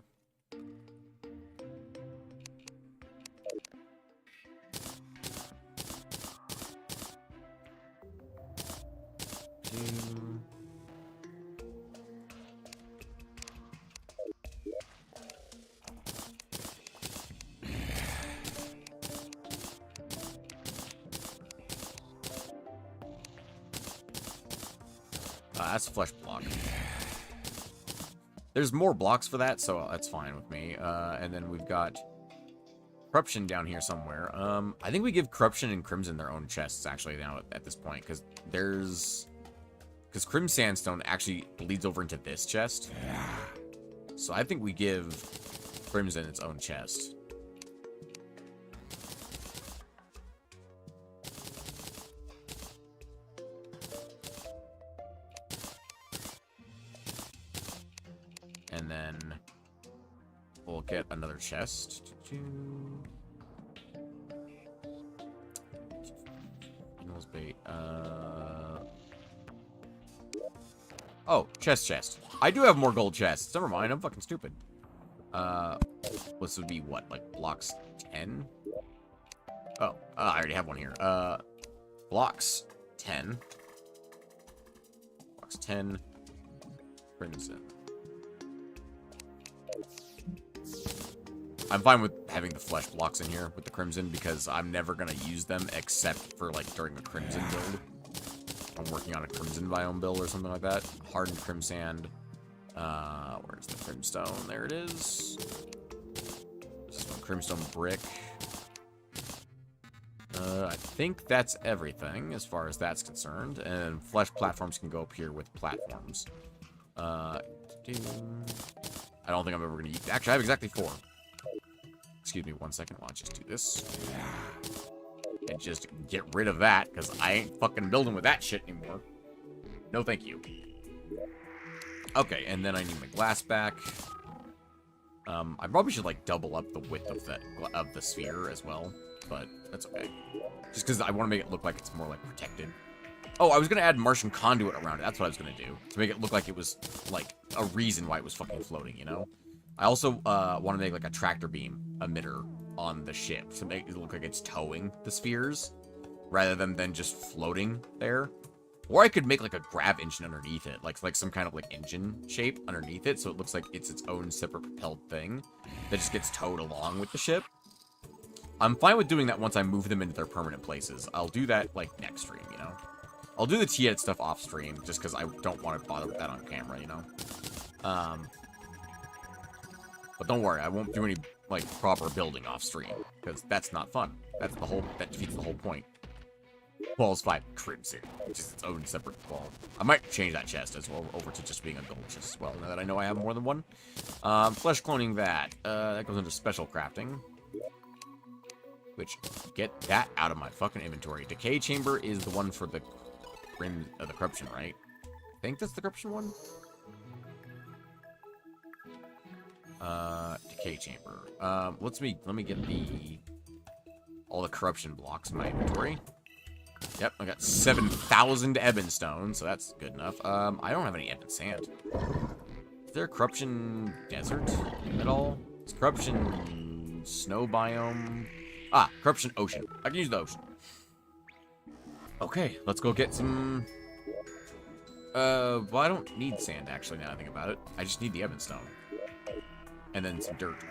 Speaker 1: That's a flesh block. There's more blocks for that, so that's fine with me. And then we've got corruption down here somewhere. I think we give corruption and crimson their own chests actually now at this point, because crimson sandstone actually bleeds over into this chest. So I think we give crimson its own chest. And then we'll get another chest. Animals bait. Oh, chest. I do have more gold chests. Never mind, I'm fucking stupid. This would be what, like blocks 10? Oh, I already have one here. Blocks 10. Blocks 10. Crimson. I'm fine with having the flesh blocks in here with the crimson because I'm never going to use them except for like during the crimson build. I'm working on a crimson biome build or something like that. Hardened crimsand. Where's the crimstone? There it is. This one, crimstone brick. I think that's everything as far as that's concerned. And flesh platforms can go up here with platforms. I don't think I'm ever going to use... Actually, I have exactly 4. Excuse me 1 second. I'll just do this. And just get rid of that, because I ain't fucking building with that shit anymore. No thank you. Okay, and then I need my glass back. I probably should, like, double up the width of the sphere as well, but that's okay. Just because I want to make it look like it's more, like, protected. Oh, I was going to add Martian conduit around it. That's what I was going to do. To make it look like it was, like, a reason why it was fucking floating, you know? I also want to make, like, a tractor beam emitter on the ship to make it look like it's towing the spheres rather than just floating there. Or I could make, like, a grav engine underneath it. Like some kind of, like, engine shape underneath it so it looks like it's its own separate propelled thing that just gets towed along with the ship. I'm fine with doing that once I move them into their permanent places. I'll do that, like, next stream, you know? I'll do the T-edit stuff off stream just because I don't want to bother with that on camera, you know? But don't worry, I won't do any, like, proper building off stream, because that's not fun. That defeats the whole point. Walls 5 Crimson, which is its own separate wall. I might change that chest as well over to just being a gold chest as well, now that I know I have more than one. Flesh cloning that. That goes into special crafting. Which, get that out of my fucking inventory. Decay chamber is the one for the corruption, right? I think that's the corruption one? Decay chamber. Let me get all the corruption blocks in my inventory. Yep, I got 7,000 ebon stone, so that's good enough. I don't have any ebon sand. Is there a corruption desert at all? It's corruption snow biome. Ah, corruption ocean. I can use the ocean. Okay, let's go get some... Well, I don't need sand, actually, now I think about it. I just need the ebon stone. And then some dirt.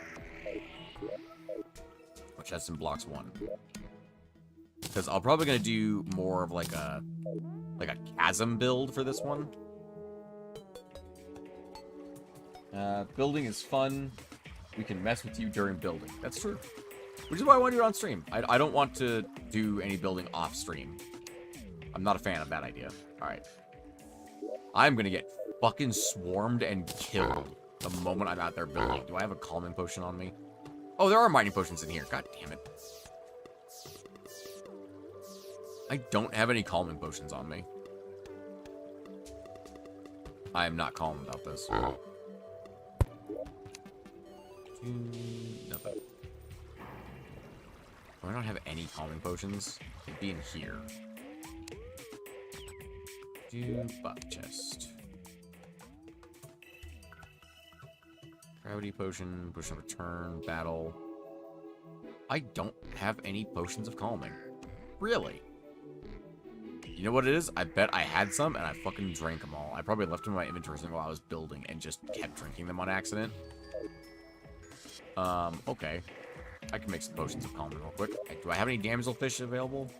Speaker 1: Which has some blocks 1. Because I'm probably going to do more of like a chasm build for this one. Building is fun. We can mess with you during building. That's true. Which is why I want to do it on stream. I don't want to do any building off stream. I'm not a fan of that idea. Alright. I'm gonna get fucking swarmed and killed the moment I'm out there building. Do I have a calming potion on me? Oh, there are mining potions in here. God damn it. I don't have any calming potions on me. I am not calm about this. Nothing. Do I not have any calming potions? It'd be in here. Buff chest. Gravity potion, potion of return, battle. I don't have any potions of calming. Really? You know what it is? I bet I had some and I fucking drank them all. I probably left them in my inventory while I was building and just kept drinking them on accident. Okay. I can make some potions of calming real quick. Do I have any damselfish available?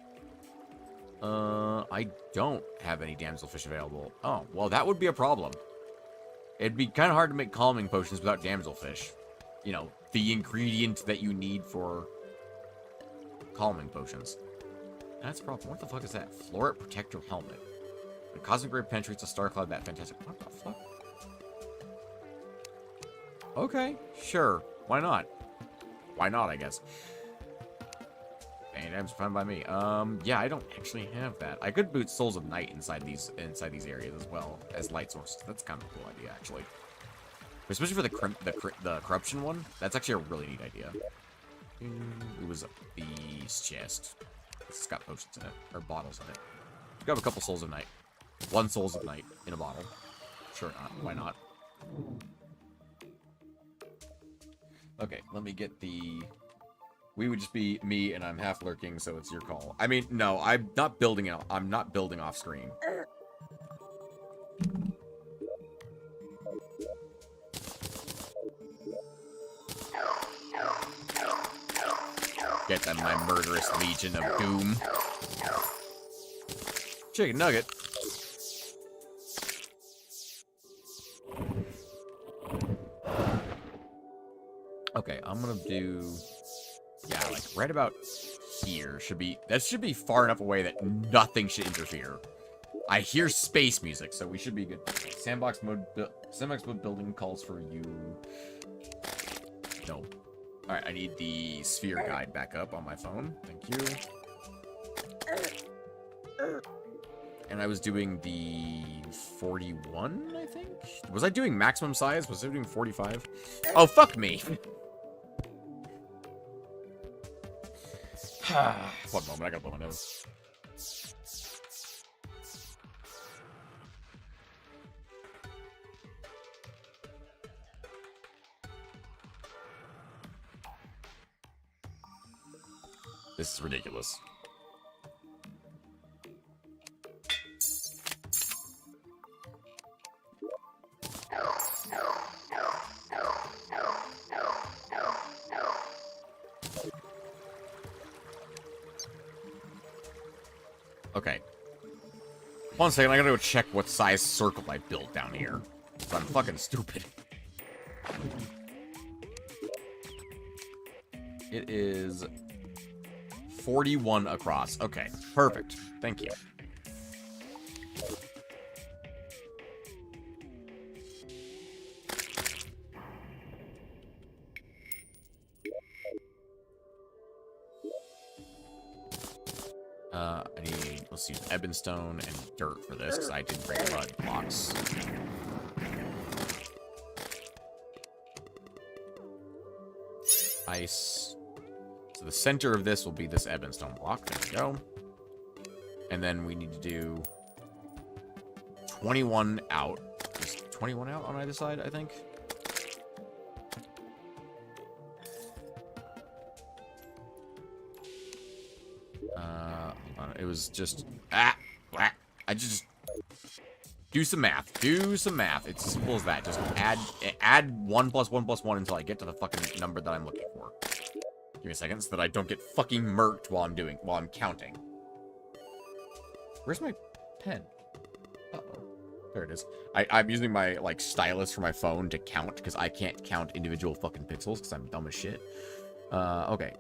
Speaker 1: I don't have any damselfish available. Oh, well, that would be a problem. It'd be kind of hard to make calming potions without damselfish. You know, the ingredient that you need for calming potions. That's a problem. What the fuck is that? Floret Protector Helmet. The Cosmic Ray penetrates a star cloud. That fantastic. What the fuck? Okay, sure. Why not? Why not, I guess. And items fine by me. Yeah, I don't actually have that. I could boot Souls of Night inside these areas as well as light sources. That's kind of a cool idea, actually. Especially for the corruption one. That's actually a really neat idea. It was a beast chest. It's got potions in it, or bottles in it. Grab a couple Souls of Night. 1 Souls of Night in a bottle. Sure not. Why not? Okay, let me get the... We would just be me, and I'm half lurking, so it's your call. I mean, no, I'm not building it. I'm not building off screen. Get them, my murderous legion of doom. Chicken nugget. Okay, I'm gonna do... Yeah, like right about here should be... That should be far enough away that nothing should interfere. I hear space music, so we should be good. Sandbox mode building calls for you. No. Alright, I need the sphere guide back up on my phone. Thank you. And I was doing the 41, I think? Was I doing maximum size? Was I doing 45? Oh, fuck me! One moment, I gotta blow my nose. This is ridiculous. Okay. 1 second, I gotta go check what size circle I built down here. I'm fucking stupid. It is 41 across. Okay, perfect. Thank you. I need, let's use ebonstone and dirt for this, because I didn't bring mud blocks. Ice. So the center of this will be this ebonstone block. There we go. And then we need to do 21 out. Is 21 out on either side, I think? Hold on. It was just... I just... Do some math. Do some math. It's as simple as that. Just add 1 plus 1 plus 1 until I get to the fucking number that I'm looking for. Give me a second so that I don't get fucking murked while I'm counting. Where's my pen? Uh-oh. There it is. I'm using my, like, stylus for my phone to count, because I can't count individual fucking pixels, because I'm dumb as shit. Okay.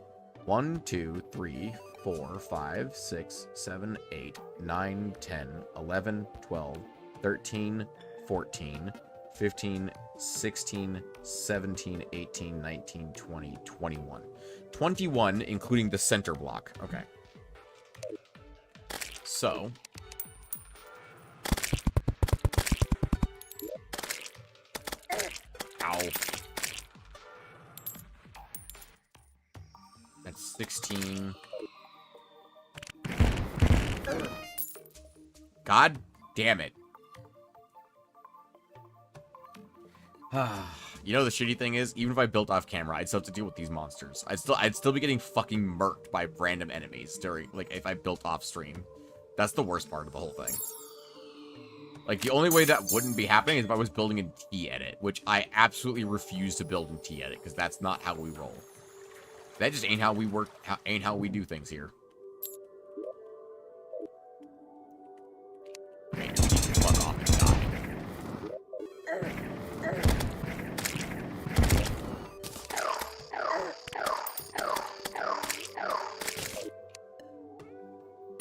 Speaker 1: 1, 2, 3, 4, 5, 6, 7, 8, 9, 10, 11, 12, 13, 14, 15, 16, 17, 18, 19, 20, 21. 21, including the center block. Okay. So... Ow. That's 16. God damn it. You know the shitty thing is, even if I built off camera, I'd still have to deal with these monsters. I'd still be getting fucking murked by random enemies during, like, if I built off stream. That's the worst part of the whole thing. Like, the only way that wouldn't be happening is if I was building in T-Edit, which I absolutely refuse to build in T-Edit, because that's not how we roll. That just ain't how we work, ain't how we do things here. Okay, fuck off and die.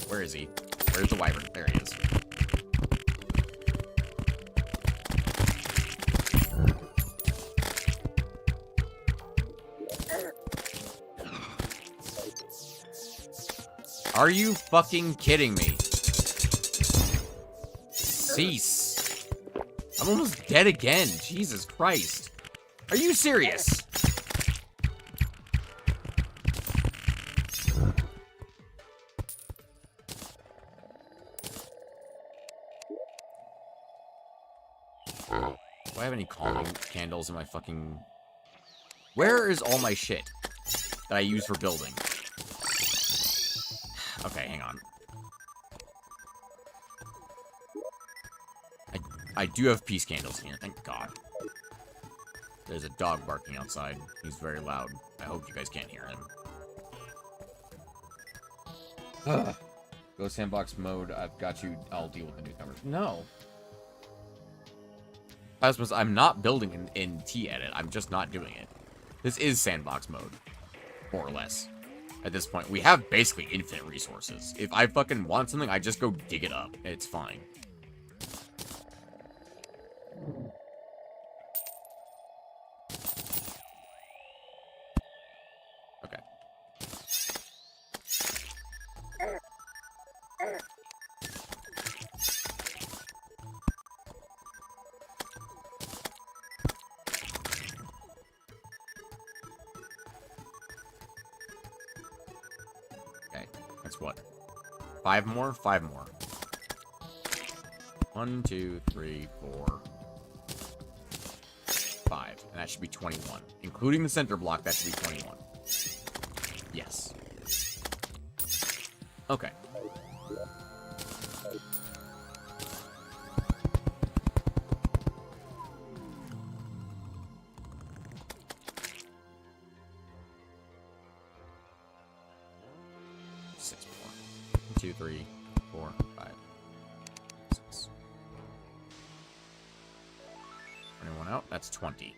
Speaker 1: Where is he? Where's the wyvern? There he is. Are you fucking kidding me? Cease. I'm almost dead again. Jesus Christ. Are you serious? Do I have any calming candles in my fucking... Where is all my shit that I use for building? Okay, hang on. I do have peace candles here, thank God. There's a dog barking outside. He's very loud. I hope you guys can't hear him. Go sandbox mode. I've got you. I'll deal with the newcomers. No. I'm not building in T-Edit. I'm just not doing it. This is sandbox mode. More or less. At this point, we have basically infinite resources. If I fucking want something, I just go dig it up. It's fine. Okay. That's what? 5 more? 5 more. 1, 2, 3, 4, 5. And that should be 21. Including the center block, that should be 21. Yes. Okay. Two, 3, 4, 5, 6. 21 out. That's 20.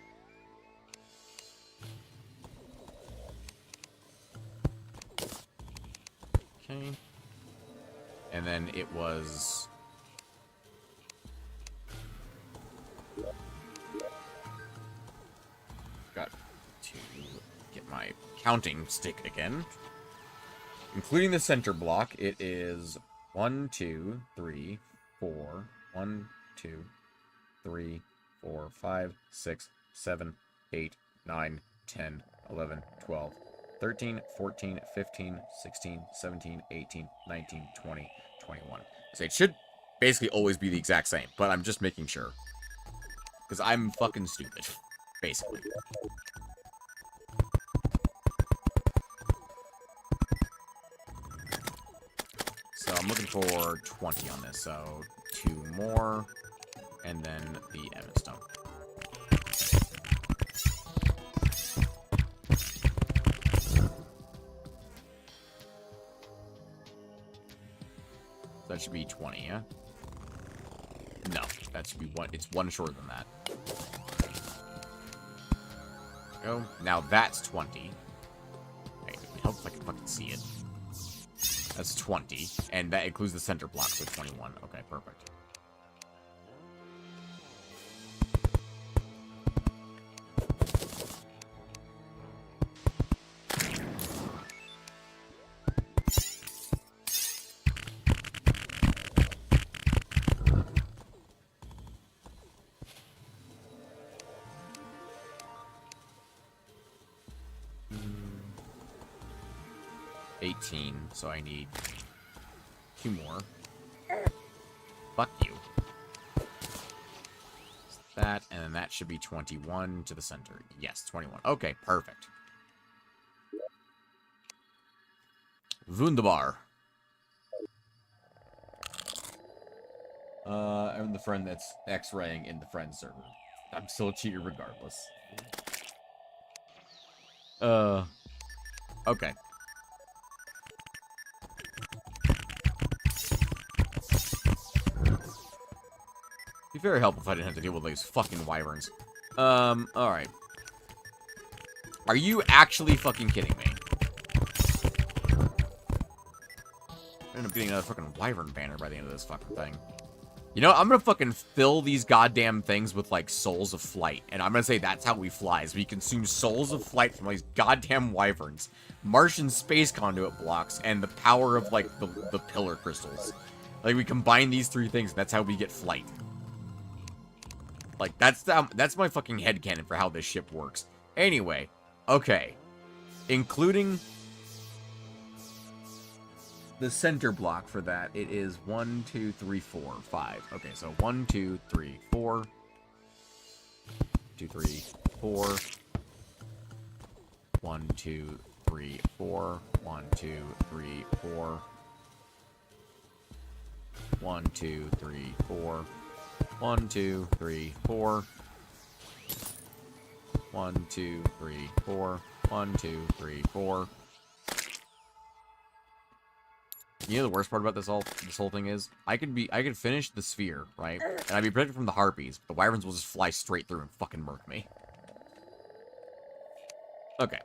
Speaker 1: Okay. And then it was... Got to get my counting stick again. Including the center block, it is 1, 2, 3, 4, 1, 2, 3, 4, 5, 6, 7, 8, 9, 10, 11, 12, 13, 14, 15, 16, 17, 18, 19, 20, 21. So it should basically always be the exact same, but I'm just making sure. Because I'm fucking stupid, basically. So I'm looking for 20 on this, so 2 more, and then the Evanstone. That should be 20, yeah? No, that should be 1. It's 1 shorter than that. Go. Now that's 20. Hey, it would help if I could fucking see it. That's 20. And that includes the center block, so 21. Okay, perfect. So I need 2 more. Fuck you. That, and then that should be 21 to the center. Yes, 21. Okay, perfect. Wunderbar. I'm the friend that's X-raying in the friend server. I'm still a cheater regardless. Okay. Be very helpful if I didn't have to deal with these fucking wyverns. Alright. Are you actually fucking kidding me? I end up getting another fucking wyvern banner by the end of this fucking thing. You know, I'm gonna fucking fill these goddamn things with, like, souls of flight. And I'm gonna say that's how we fly, is we consume souls of flight from these goddamn wyverns, Martian space conduit blocks, and the power of, like, the pillar crystals. Like, we combine these 3 things, and that's how we get flight. Like, that's my fucking headcanon for how this ship works. Anyway, okay. Including the center block for that, it is 1, 2, 3, 4, 5. Okay, so 1, 2, 3, 4. 2, 3, 4. 1, 2, 3, 4. 1, 2, 3, 4. 1, 2, 3, 4. 1, 2, 3, 4. 1, 2, 3, 4. 1, 2, 3, 4. You know the worst part about this whole thing is I could finish the sphere, right? And I'd be protected from the harpies, but the wyverns will just fly straight through and fucking murk me. Okay.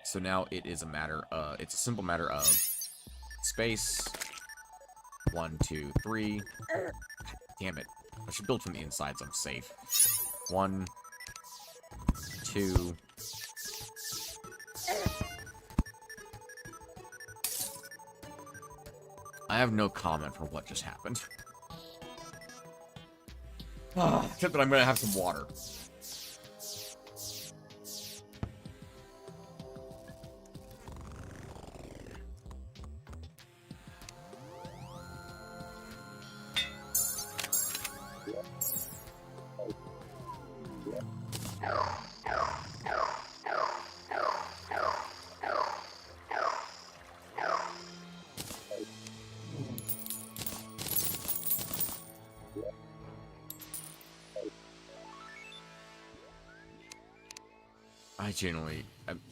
Speaker 1: So now it is a matter it's a simple matter of space. 1, 2, 3. God damn it. I should build from the inside so I'm safe. 1, 2. I have no comment for what just happened. Except that I'm gonna have some water.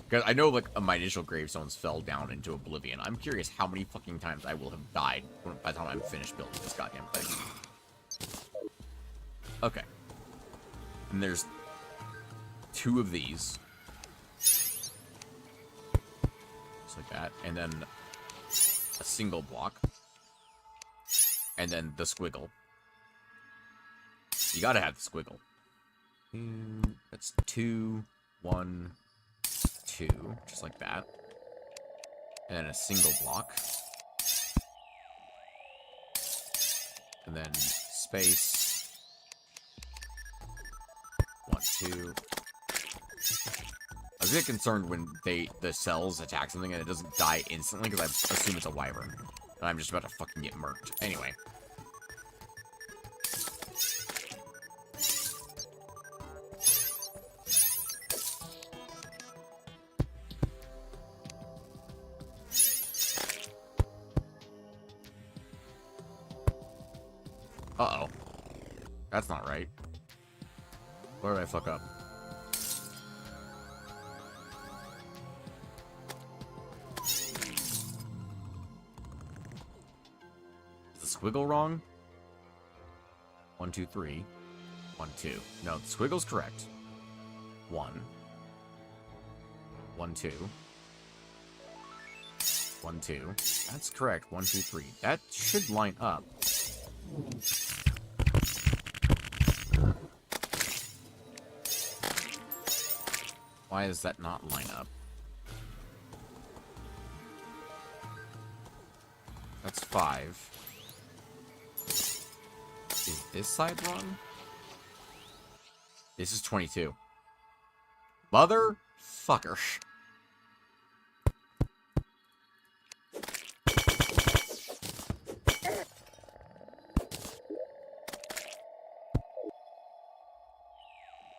Speaker 1: Because I know, like, my initial gravestones fell down into oblivion. I'm curious how many fucking times I will have died by the time I'm finished building this goddamn thing. Okay. And there's 2 of these. Just like that. And then a single block. And then the squiggle. You gotta have the squiggle. That's 2, 1, 2, just like that. And then a single block. And then space. 1, 2. I was a bit concerned when the cells attack something and it doesn't die instantly because I assume it's a wyvern. And I'm just about to fucking get murked. Anyway. Uh-oh. That's not right. Where did I fuck up? Is the squiggle wrong? 1, 2, 3. 1, 2. No, the squiggle's correct. 1. 1, 2. 1, 2. That's correct. 1, 2, 3. That should line up. Why does that not line up? That's 5. Is this side wrong? This is 22. Motherfucker.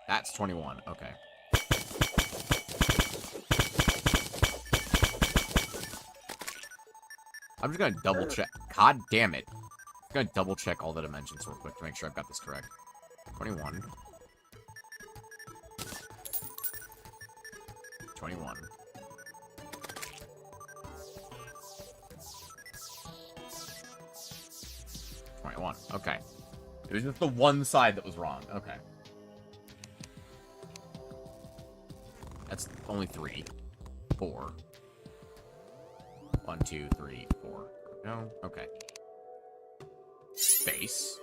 Speaker 1: That's 21. Okay. I'm just gonna double check. God damn it. I'm gonna double check all the dimensions real quick to make sure I've got this correct. 21. 21. 21. Okay. It was just the one side that was wrong. Okay. That's only 3. 4. 1, 2, 3, 4. No. Okay. Space.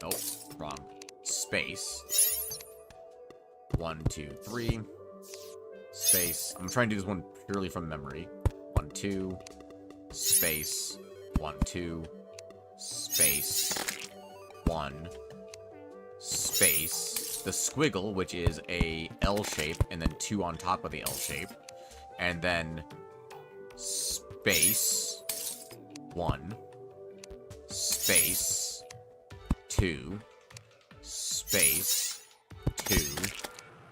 Speaker 1: Nope. Wrong. Space. 1, 2, 3. Space. I'm trying to do this one purely from memory. 1, 2. Space. 1, 2. Space. 1. Space. The squiggle, which is a L shape, and then 2 on top of the L shape. And then space. 1. Space. 2. Space. 2.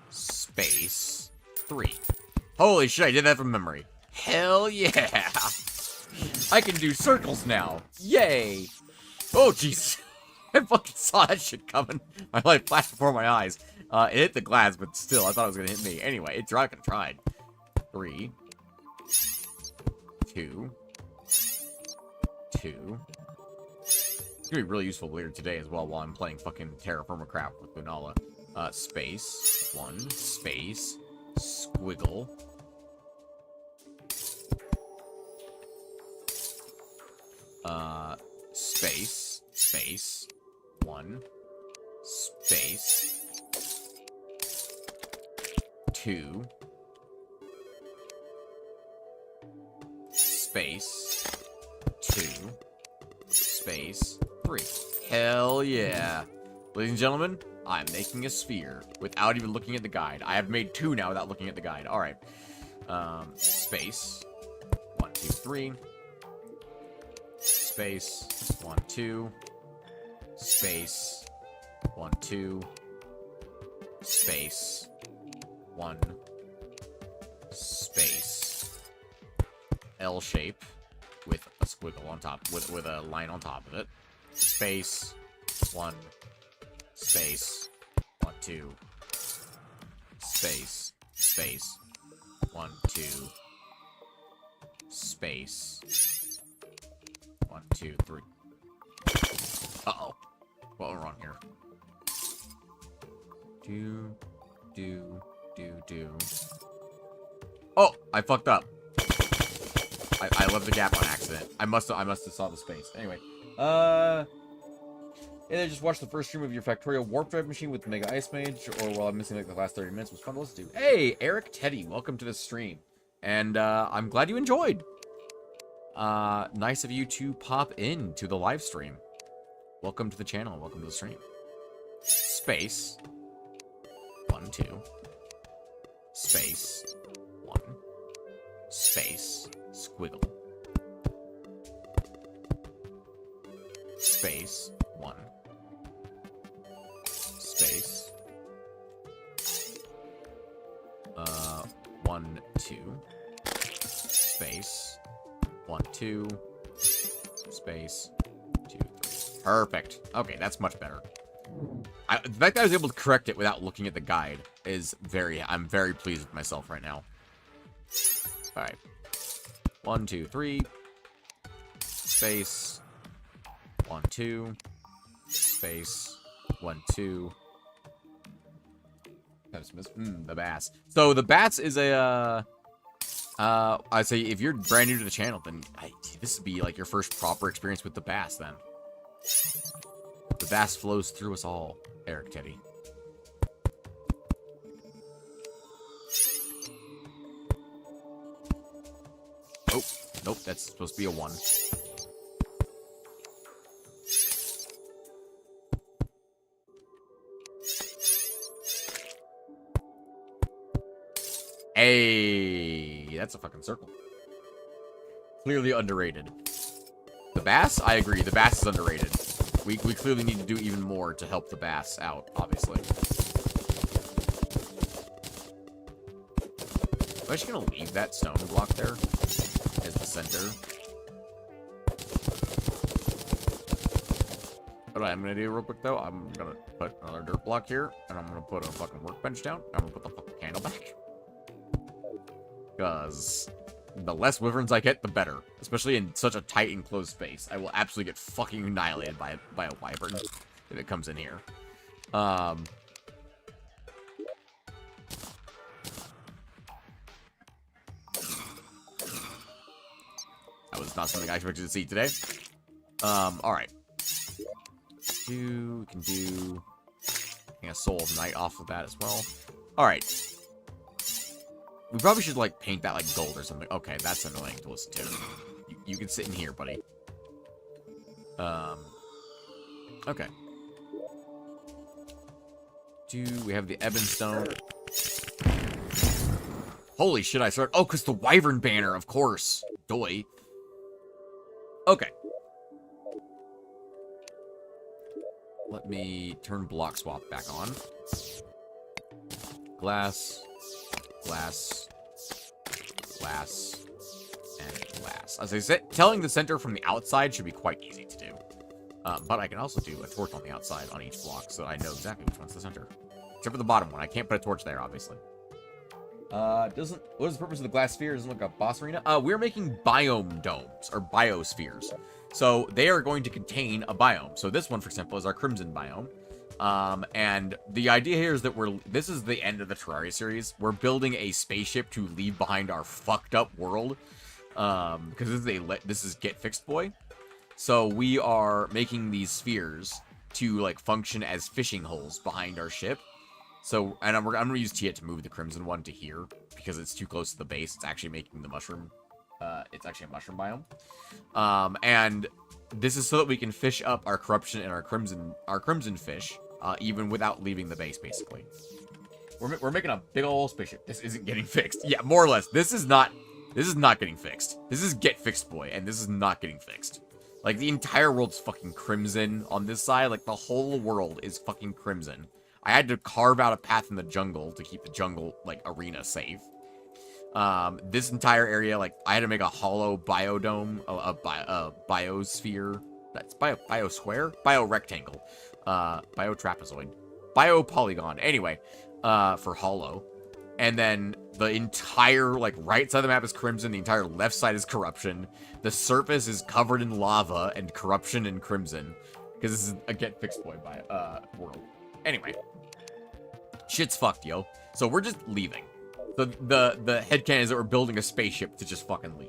Speaker 1: Space. 3. Holy shit, I did that from memory. Hell yeah! I can do circles now. Yay! Oh, jeez. I fucking saw that shit coming. My life flashed before my eyes. It hit the glass, but still, I thought it was gonna hit me. Anyway, it fucking tried. 3. 2. 2. It's gonna be really useful later today as well while I'm playing fucking Terraforma crap with Lunala. Space. 1. Space. Squiggle. Space. Space. 1. Space. 2. Space. 2. Space. 3. Hell yeah. Ladies and gentlemen, I'm making a sphere without even looking at the guide. I have made 2 now without looking at the guide. Alright. Space. 1, 2, 3. Space. 1, 2. Space. 1, 2. Space. 1. Space. L shape with a squiggle on top, with a line on top of it. Space. 1. Space. 1, 2. Space. Space. 1, 2. Space. 1, 2, 3. Uh-oh. What went wrong here? Do. Oh! I fucked up. I left the gap on accident. I must have saw the space. Anyway. Hey, I just watched the first stream of your Factorio Warp Drive machine with Mega Ice Mage, or while I'm missing like the last 30 minutes. It was fun to listen to. Hey, Eric Teddy, welcome to the stream. And I'm glad you enjoyed. Nice of you to pop in to the live stream. Welcome to the channel. Welcome to the stream. Space. 1, 2. Space. 1. Space. Squiggle. Space. 1. Space. 1, 2. Space. 1, 2. Space. 2, 3. Perfect. Okay, that's much better. The fact that I was able to correct it without looking at the guide is I'm very pleased with myself right now. Alright. 1, 2, 3. Space. 1, 2. Space. 1, 2. The bats. So the bats is a I'd say if you're brand new to the channel, then this would be like your first proper experience with the bass. Then the bass flows through us all, Eric Teddy. Oh, nope, that's supposed to be a 1. Hey, that's a fucking circle. Clearly underrated. The bass? I agree. The bass is underrated. We clearly need to do even more to help the bass out, obviously. I'm actually going to leave that stone block there as the center. What I'm going to do real quick, though, I'm going to put another dirt block here, and I'm going to put a fucking workbench down. I'm going to put the fucking candle back. Because the less wyverns I get, the better. Especially in such a tight, enclosed space. I will absolutely get fucking annihilated by a wyvern if it comes in here. That was not something I expected to see today. Alright. We can do a Soul of Night off of that as well. Alright. We probably should, like, paint that, like, gold or something. Okay, that's annoying to listen to. You can sit in here, buddy. Okay. We have the Ebon Stone. Holy shit, I started... Oh, because the Wyvern banner, of course. Doy. Okay. Let me turn block swap back on. Glass... Glass, glass, and glass. As I said, telling the center from the outside should be quite easy to do. But I can also do a torch on the outside on each block, so I know exactly which one's the center. Except for the bottom one. I can't put a torch there, obviously. What is the purpose of the glass sphere? Doesn't look like a boss arena. We're making biome domes, or biospheres. So they are going to contain a biome. So this one, for example, is our Crimson biome. And the idea here is that this is the end of the Terraria series. We're building a spaceship to leave behind our fucked up world. Because this is GetFixedBoi. So we are making these spheres to, like, function as fishing holes behind our ship. So, and I'm going to use Tia to move the Crimson one to here, because it's too close to the base. It's actually making the mushroom, it's actually a mushroom biome. And this is so that we can fish up our corruption and our crimson fish, even without leaving the base, basically. We're making a big old spaceship. This isn't getting fixed. Yeah, more or less. This is not getting fixed. This is GetFixedBoi, and this is not getting fixed. Like, the entire world's fucking crimson on this side. Like, the whole world is fucking crimson. I had to carve out a path in the jungle to keep the jungle, like, arena safe. This entire area, like, I had to make a hollow biodome, a biosphere. That's biosquare? Biorectangle. Biotrapezoid. Biopolygon. Anyway, for hollow. And then the entire, like, right side of the map is crimson. The entire left side is corruption. The surface is covered in lava and corruption and crimson. Because this is a GetFixedBoi world. Anyway. Shit's fucked, yo. So we're just leaving. The headcanon is that we're building a spaceship to just fucking leave.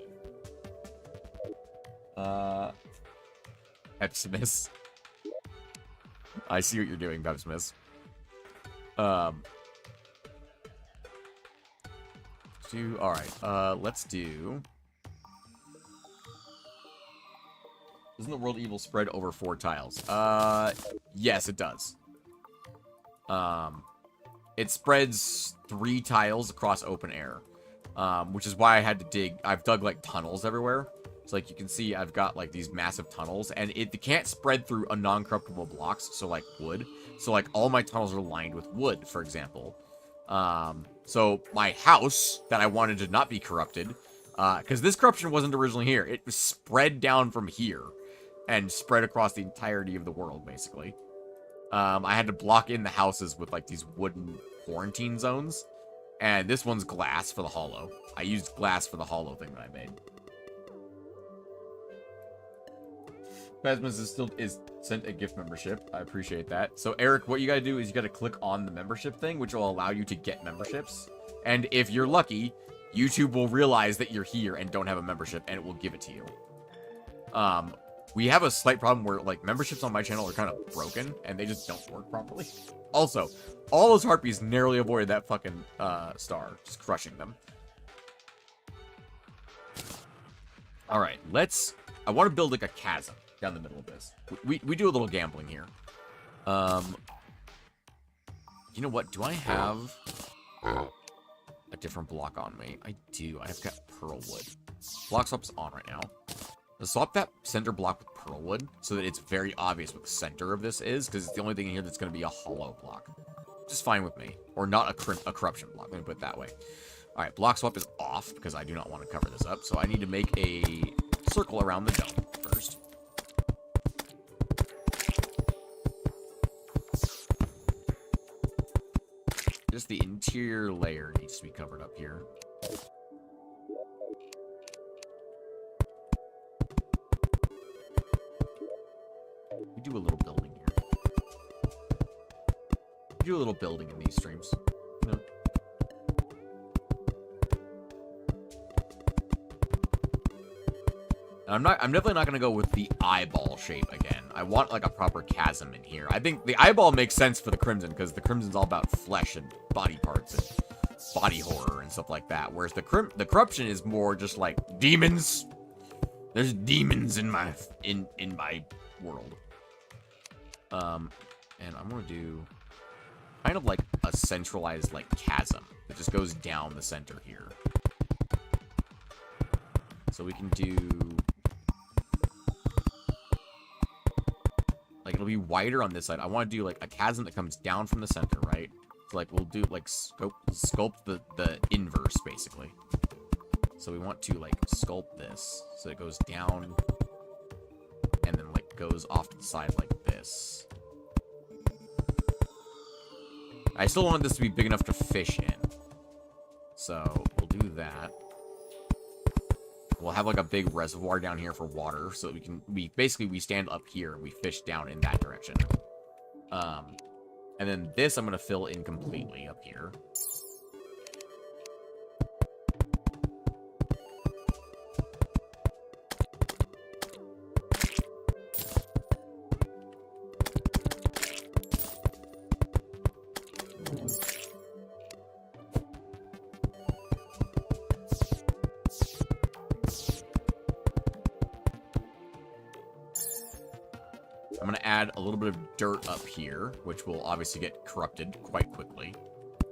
Speaker 1: Pepsimis. I see what you're doing, Pepsimis. Alright, let's do... Doesn't the world evil spread over 4 tiles? Yes, it does. It spreads 3 tiles across open air. Which is why I had to dig... I've dug, like, tunnels everywhere. So, like, you can see I've got, like, these massive tunnels. And it can't spread through a non-corruptible blocks, so, like, wood. So, like, all my tunnels are lined with wood, for example. So, my house, that I wanted to not be corrupted... because this corruption wasn't originally here. It was spread down from here. And spread across the entirety of the world, basically. I had to block in the houses with, like, these wooden quarantine zones. And this one's glass for the hollow. I used glass for the hollow thing that I made. Phasmus is sent a gift membership. I appreciate that. So, Eric, what you gotta do is you gotta click on the membership thing, which will allow you to get memberships. And if you're lucky, YouTube will realize that you're here and don't have a membership, and it will give it to you. We have a slight problem where, like, memberships on my channel are kind of broken, and they just don't work properly. Also, all those harpies narrowly avoided that fucking, star. Just crushing them. Alright, I want to build, like, a chasm down the middle of this. We do a little gambling here. You know what? Do I have a different block on me? I do. I've got pearl wood. Block swap's on right now. Let's swap that center block with pearl wood so that it's very obvious what the center of this is, because it's the only thing in here that's going to be a hollow block. Just fine with me. Or not a corruption block. Let me put it that way. Alright, block swap is off because I do not want to cover this up. So I need to make a circle around the dome first. Just the interior layer needs to be covered up here. We do a little building here. We do a little building in these streams. You know? I'm definitely not gonna go with the eyeball shape again. I want like a proper chasm in here. I think the eyeball makes sense for the Crimson because the Crimson's all about flesh and body parts and body horror and stuff like that. Whereas the Corruption is more just like demons. There's demons in my world. And I'm gonna do kind of like a centralized like chasm that just goes down the center here. So we can do like it'll be wider on this side. I want to do like a chasm that comes down from the center, right? So like we'll do like sculpt the inverse basically. So we want to like sculpt this so it goes down and then like goes off to the side like this. I still want this to be big enough to fish in. So we'll do that. We'll have like a big reservoir down here for water so that we stand up here and we fish down in that direction. And then this I'm going to fill in completely up here. I'm going to add a little bit of dirt up here, which will obviously get corrupted quite quickly.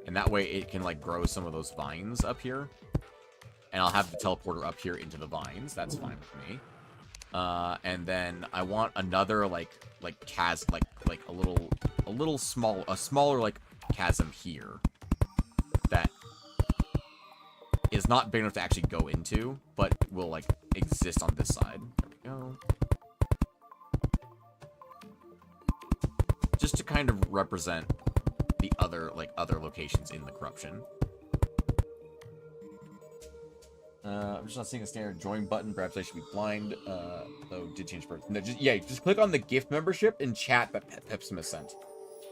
Speaker 1: And that way it can, like, grow some of those vines up here. And I'll have the teleporter up here into the vines. That's fine with me. And then I want another, like chasm, like a smaller, like, chasm here. That is not big enough to actually go into, but will, like, exist on this side. There we go. Just to kind of represent the other locations in the corruption. I'm just not seeing a standard join button. Perhaps I should be blind. Though did change first. No, just click on the gift membership in chat that Pepsimus sent,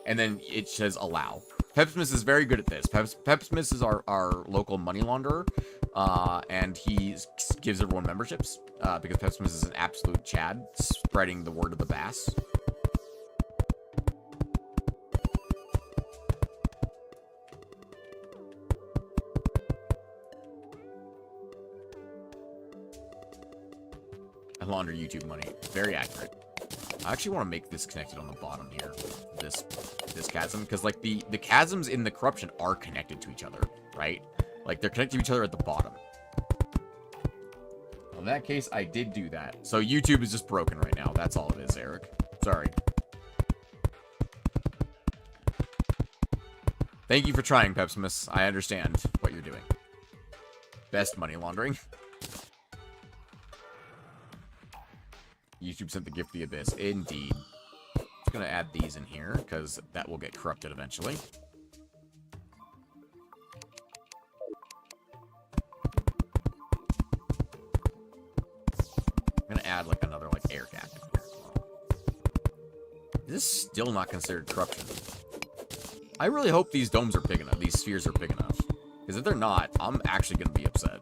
Speaker 1: and then it says allow. Pepsimus is very good at this. Pepsimus is our local money launderer, and he gives everyone memberships because Pepsimus is an absolute Chad, spreading the word of the bass. I launder YouTube money. Very accurate. I actually want to make this connected on the bottom here. This chasm. Because, like, the chasms in the corruption are connected to each other, right? Like, they're connected to each other at the bottom. Well, in that case, I did do that. So YouTube is just broken right now. That's all it is, Eric. Sorry. Thank you for trying, Pepsimus. I understand what you're doing. Best money laundering. YouTube sent the gift of the abyss. Indeed. Just gonna add these in here, because that will get corrupted eventually. I'm gonna add, like, another, like, air gap in here as well. This is still not considered corruption. I really hope these domes are big enough. These spheres are big enough. Because if they're not, I'm actually gonna be upset.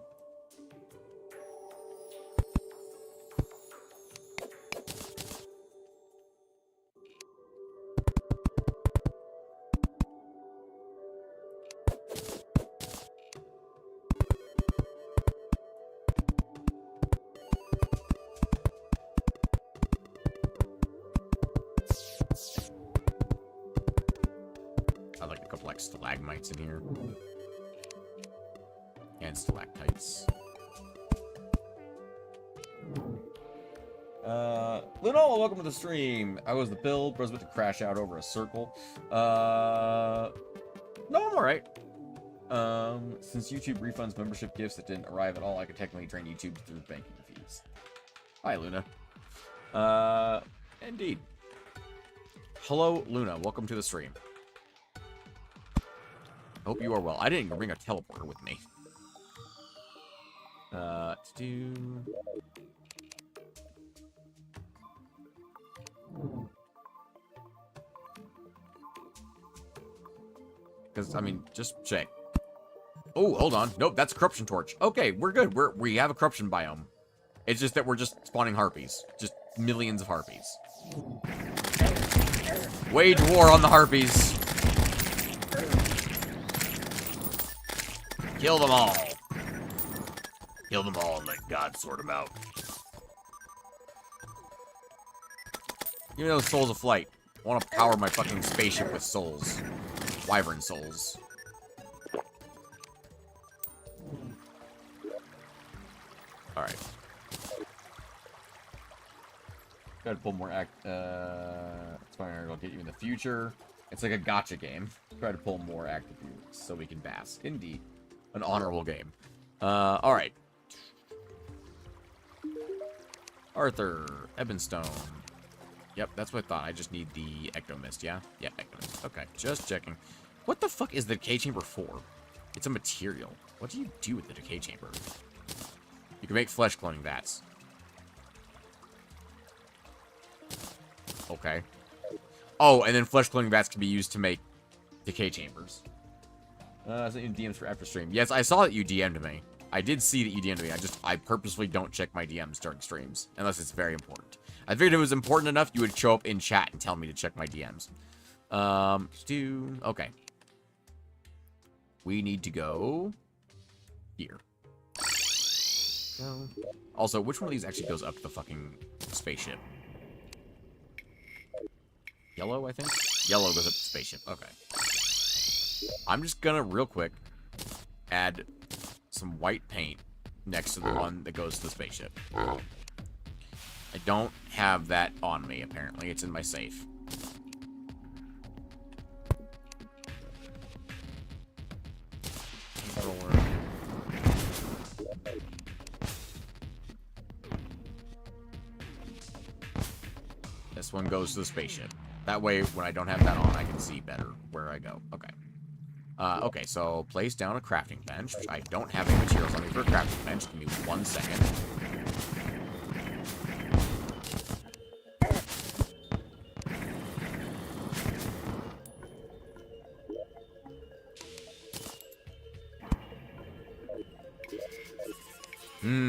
Speaker 1: I like a couple like stalagmites in here. And stalactites. Linola, welcome to the stream. I was the build, but I was about to crash out over a circle. No, I'm alright. Since YouTube refunds membership gifts that didn't arrive at all, I could technically drain YouTube through banking fees. Hi, Luna. Indeed. Hello, Luna. Welcome to the stream. Hope you are well. I didn't even bring a teleporter with me. Because, I mean, just check. Oh, hold on. Nope, that's a corruption torch. Okay, we're good. We have a corruption biome. It's just that we're just spawning harpies. Just millions of harpies. Wage war on the harpies. Kill them all. Kill them all and let God sort them out. Give me those souls of flight. I want to power my fucking spaceship with souls. Wyvern souls. Alright. Gotta pull more I'll get you in the future. It's like a gacha game. Try to pull more active viewers so we can bask. Indeed. An honorable game. Alright. Arthur. Ebonstone. Yep, that's what I thought. I just need the Ectomist, yeah? Yeah, Ectomist. Okay, just checking. What the fuck is the decay chamber for? It's a material. What do you do with the decay chamber? You can make flesh cloning vats. Okay. Oh, and then flesh cloning vats can be used to make decay chambers. I sent you DMs for after stream. Yes, I saw that you DM'd me. I did see that you DM'd me. I purposefully don't check my DMs during streams. Unless it's very important. I figured if it was important enough, you would show up in chat and tell me to check my DMs. Okay. We need to go here. Go. Also, which one of these actually goes up the fucking spaceship? Yellow, I think? Yellow goes up the spaceship. Okay. I'm just gonna, real quick, add some white paint next to the one that goes to the spaceship. I don't have that on me, apparently. It's in my safe. That'll work. This one goes to the spaceship. That way, when I don't have that on, I can see better where I go. Okay. Okay, so place down a crafting bench, which I don't have any materials on me for a crafting bench. Give me 1 second.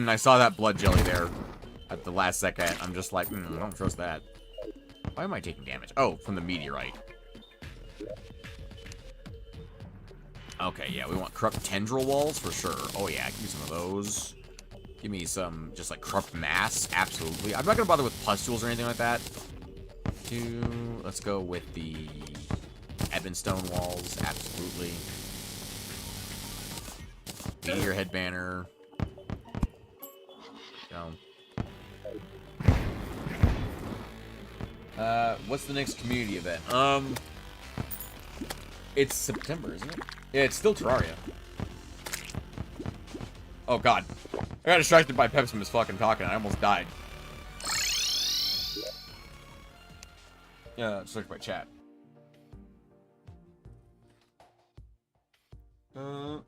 Speaker 1: I saw that blood jelly there at the last second. I'm just like, I don't trust that. Why am I taking damage? Oh, from the meteorite. Okay, yeah, we want corrupt tendril walls for sure. Oh yeah, give me some of those. Give me some just like corrupt mass. Absolutely. I'm not gonna bother with pustules or anything like that. Let's go with the Ebonstone walls. Absolutely. Meteor head banner. What's the next community event? It's September, isn't it? Yeah, it's still Terraria. Oh god. I got distracted by Pepsimus fucking talking. I almost died. Yeah, search my chat. Oh.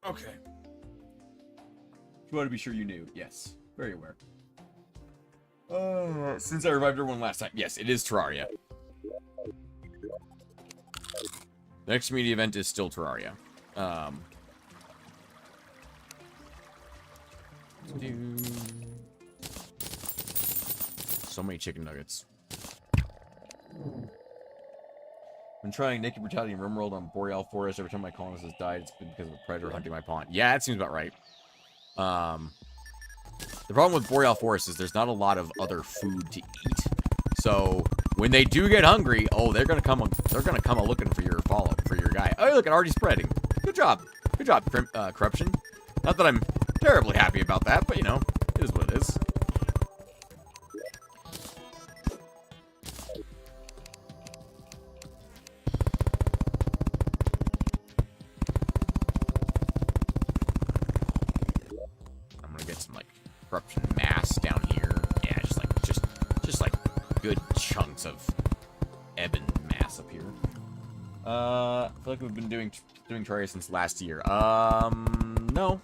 Speaker 1: Okay. You want to be sure you knew. Yes. Very aware. Since I revived everyone last time. Yes, it is Terraria. The next community event is still Terraria. So many chicken nuggets. When trying naked brutality in RimWorld on Boreal Forest, every time my colonist has died, it's been because of a predator hunting my pawn. Yeah, that seems about right. The problem with Boreal Forest is there's not a lot of other food to eat. So when they do get hungry, oh, they're gonna come. They're gonna come looking for your for your guy. Oh, look, it's already spreading. Good job, corruption. Not that I'm terribly happy about that, but you know, it is what it is. I'm gonna get some like corruption mass down here. Yeah, just like good chunks of ebon mass up here. I feel like we've been doing Terraria since last year. No.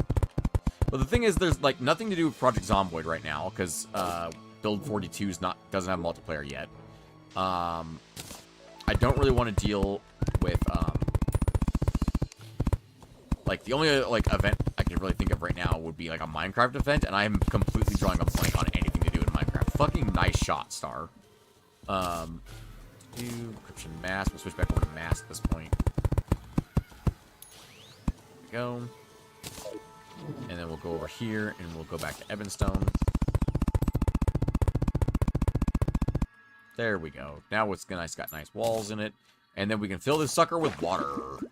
Speaker 1: But the thing is, there's like nothing to do with Project Zomboid right now because Build 42 doesn't have multiplayer yet. I don't really want to deal with like the only like event I can really think of right now would be like a Minecraft event, and I am completely drawing a blank on anything to do with Minecraft. Fucking nice shot, Star. Encryption mask. We'll switch back over to mask at this point. There we go. And then we'll go over here and we'll go back to Ebonstone. There we go. Now it's nice, got nice walls in it. And then we can fill this sucker with water.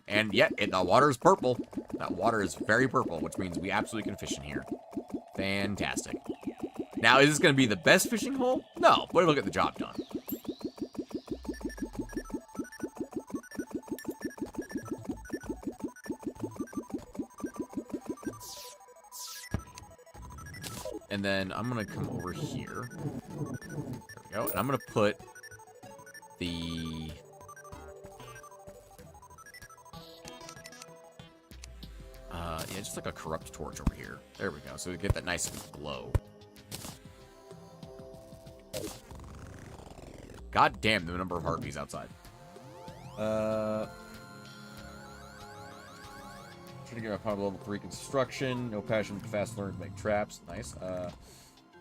Speaker 1: And yet, the water is purple. That water is very purple, which means we absolutely can fish in here. Fantastic. Now, is this going to be the best fishing hole? No, but it'll get the job done. And then I'm going to come over here. There we go. And I'm going to put the... yeah, just like a corrupt torch over here. There we go. So we get that nice glow. God damn the number of harpies outside. Trying to get my power level 3 construction. No passion for fast learning to make traps. Nice.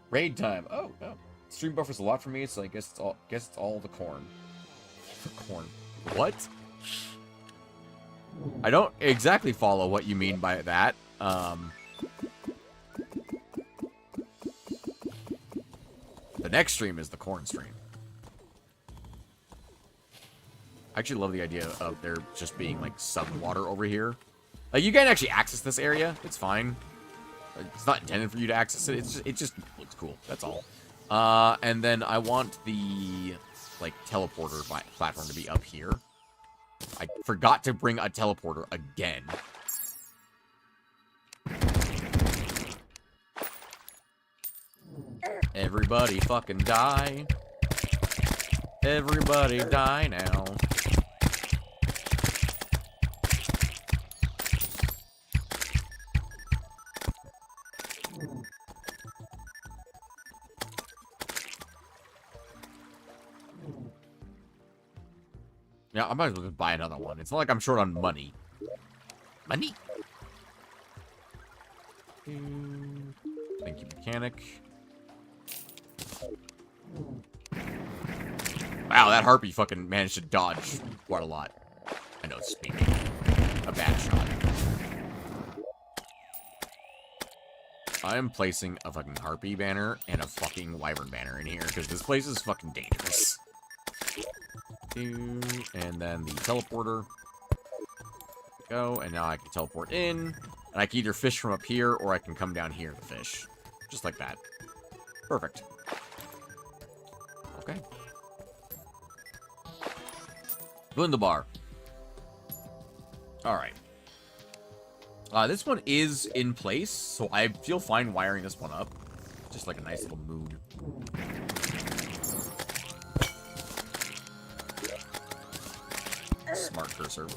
Speaker 1: Raid time. Oh, no. Stream buffers a lot for me, so I guess it's all the corn. The corn. What? I don't exactly follow what you mean by that. The next stream is the corn stream. I actually love the idea of there just being like some water over here. Like you can actually access this area. It's fine. It's not intended for you to access it. It just looks cool. That's all. And then I want the like teleporter platform to be up here. I forgot to bring a teleporter again. Everybody fucking die. Everybody die now. Yeah, I might as well just buy another one. It's not like I'm short on money. Money? Thank you, mechanic. Wow, that harpy fucking managed to dodge quite a lot. I know it's speaking. A bad shot. I am placing a fucking harpy banner and a fucking wyvern banner in here because this place is fucking dangerous. And then the teleporter. There we go. And now I can teleport in. And I can either fish from up here or I can come down here to fish. Just like that. Perfect. Okay. Bundabar. Alright. This one is in place, so I feel fine wiring this one up. Just like a nice little mood. Smart cursor.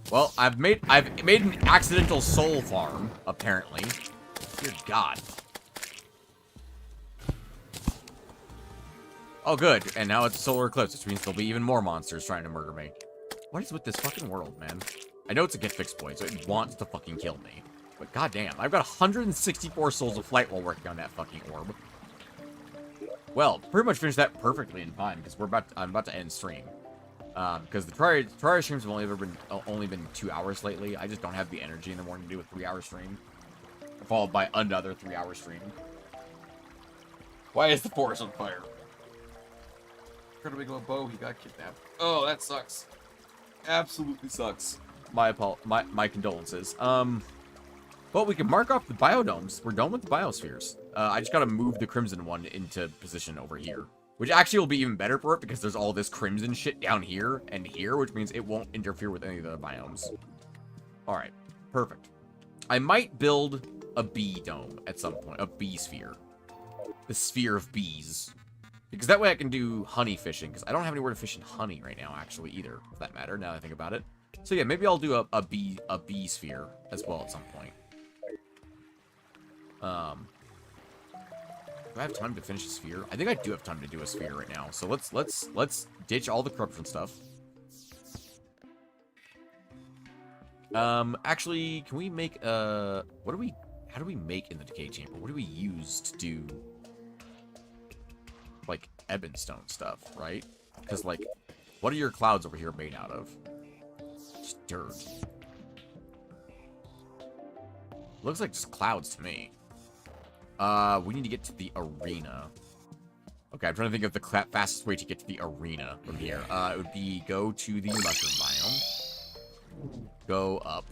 Speaker 1: Well, I've made an accidental soul farm, apparently. Dear God. Oh, good. And now it's solar eclipse, which means there'll be even more monsters trying to murder me. What is with this fucking world, man? I know it's a GetFixedBoi, so it wants to fucking kill me. But goddamn, I've got 164 souls of flight while working on that fucking orb. Well, pretty much finished that perfectly in time because I'm about to end stream. Because the Terraria streams have only been 2 hours lately. I just don't have the energy in the morning to do a 3-hour stream, followed by another 3-hour stream. Why is the forest on fire? Trying to make him a bow, he got kidnapped. Oh, that sucks. Absolutely sucks. My condolences. But we can mark off the biodomes. We're done with the biospheres. I just gotta move the crimson one into position over here. Which actually will be even better for it because there's all this crimson shit down here and here, which means it won't interfere with any of the other biomes. Alright, perfect. I might build a bee dome at some point. A bee sphere. The sphere of bees. Because that way I can do honey fishing. Because I don't have anywhere to fish in honey right now, actually, either, for that matter, now that I think about it. So yeah, maybe I'll do a bee sphere as well at some point. Do I have time to finish a sphere? I think I do have time to do a sphere right now. So let's ditch all the corruption stuff. Actually, can we make how do we make in the decay chamber? What do we use to do like ebonstone stuff, right? Because like, what are your clouds over here made out of? Just dirt. Looks like just clouds to me. We need to get to the arena. Okay, I'm trying to think of the fastest way to get to the arena from here. It would be go to the mushroom biome. Go up.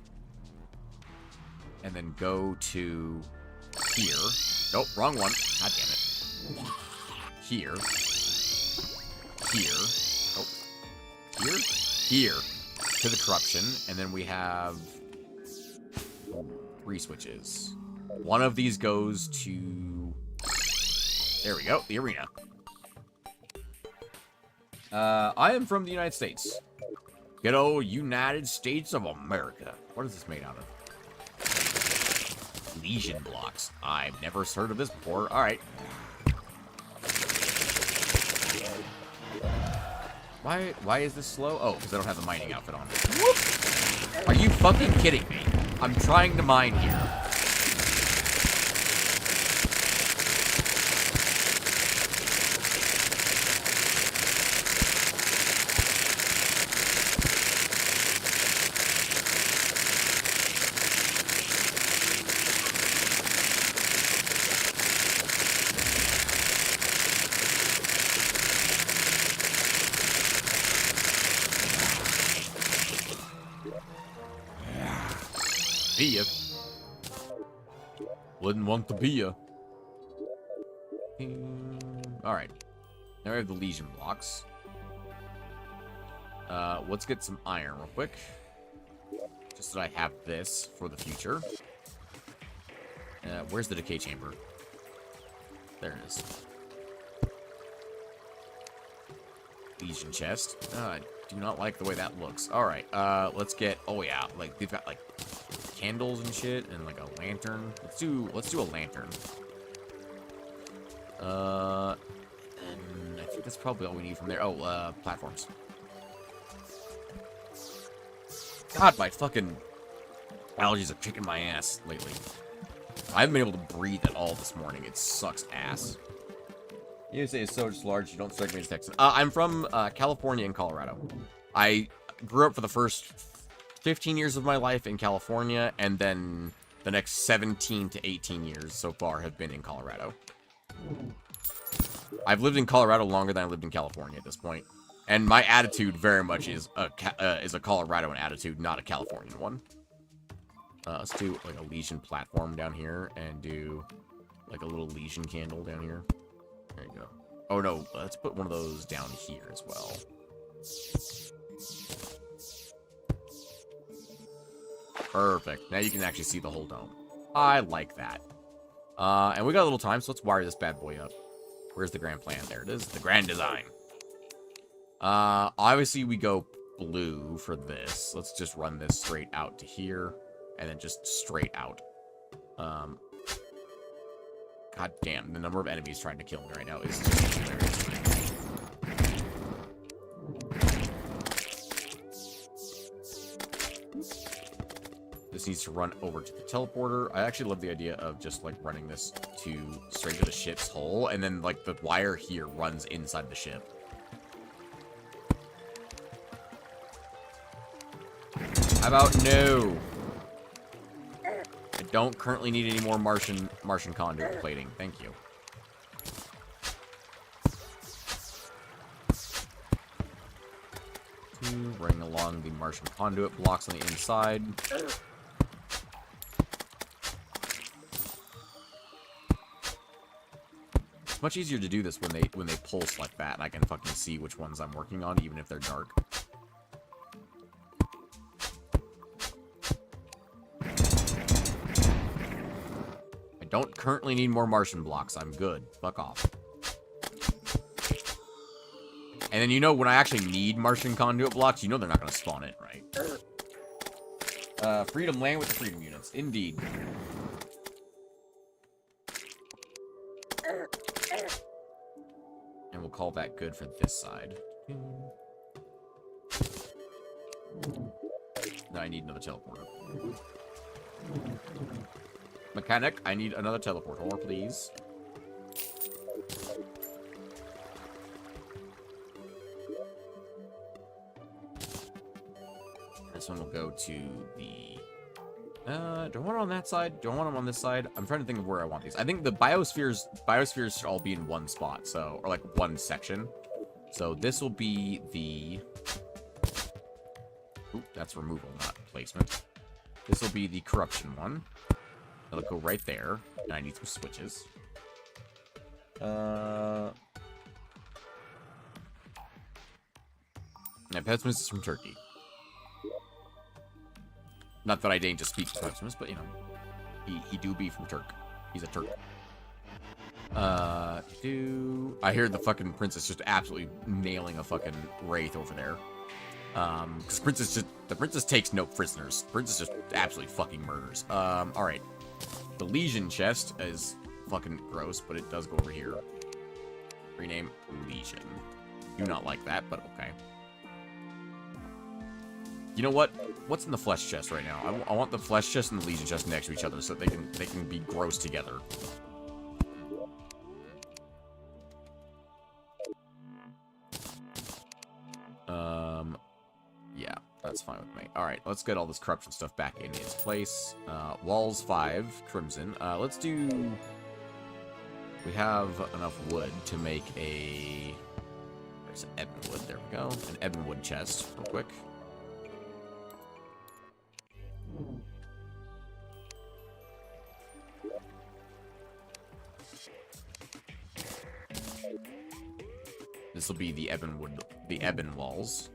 Speaker 1: And then go to here. Nope, wrong one. God damn it. Here. Here. Oh. Here? Here. To the corruption. And then we have 3 switches. One of these goes to... There we go, the arena. I am from the United States. Good old United States of America. What is this made out of? Lesion blocks. I've never heard of this before. Alright. Why is this slow? Oh, because I don't have the mining outfit on. Whoop! Are you fucking kidding me? I'm trying to mine here. Be ya. Wouldn't want to be ya. Alright. Now we have the lesion blocks. Let's get some iron real quick. Just so I have this for the future. Where's the decay chamber? There it is. Lesion chest. I do not like the way that looks. Alright, let's get... Oh yeah, like, they've got, like, candles and shit, and, like, a lantern. Let's do a lantern. And I think that's probably all we need from there. Oh, platforms. God, my fucking allergies are kicking my ass lately. I haven't been able to breathe at all this morning. It sucks ass. USA is so just large, you don't strike me as Texan. I'm from California and Colorado. I grew up for the first 15 years of my life in California, and then the next 17 to 18 years so far have been in Colorado. I've lived in Colorado longer than I lived in California at this point. And my attitude very much is a Coloradoan attitude, not a Californian one. Let's do like a Legion platform down here and do like a little Legion candle down here. There you go. Oh no, let's put one of those down here as well. Perfect. Now you can actually see the whole dome. I like that. And we got a little time, so let's wire this bad boy up. Where's the grand plan? There it is. The grand design. Obviously we go blue for this. Let's just run this straight out to here, and then just straight out. God damn, the number of enemies trying to kill me right now is just hilarious. This needs to run over to the teleporter. I actually love the idea of just, like, running this straight to the ship's hull, and then, like, the wire here runs inside the ship. How about no? I don't currently need any more Martian conduit plating. Thank you. Bring along the Martian conduit blocks on the inside. It's much easier to do this when they pulse like that, and I can fucking see which ones I'm working on, even if they're dark. I don't currently need more Martian blocks. I'm good. Fuck off. And then, you know, when I actually need Martian conduit blocks, you know they're not going to spawn in, right? Freedom land with the freedom units. Indeed. And we'll call that good for this side. Now I need another teleporter. Mechanic, I need another teleporter, please. This one will go to the... do I want it on that side? Do I want them on this side? I'm trying to think of where I want these. I think the biospheres should all be in one spot, so... Or, like, one section. So, this will be the... Oop, that's removal, not placement. This will be the corruption one. It'll go right there. And I need some switches. My pessimist is from Turkey. Not that I deign to speak pessimist, but, you know. He do be from Turk. He's a Turk. I hear the fucking princess just absolutely nailing a fucking wraith over there. Because the princess takes no prisoners. The princess just absolutely fucking murders. Alright. The Legion chest is fucking gross, but it does go over here. Rename Legion. Do not like that, but okay. You know what? What's in the flesh chest right now? I want the flesh chest and the Legion chest next to each other so that they can be gross together. Yeah, that's fine with me. Alright, let's get all this corruption stuff back in its place. Walls 5, Crimson. Let's do... We have enough wood to make a... There's an ebonwood, there we go. An ebonwood chest, real quick. This will be the ebon walls.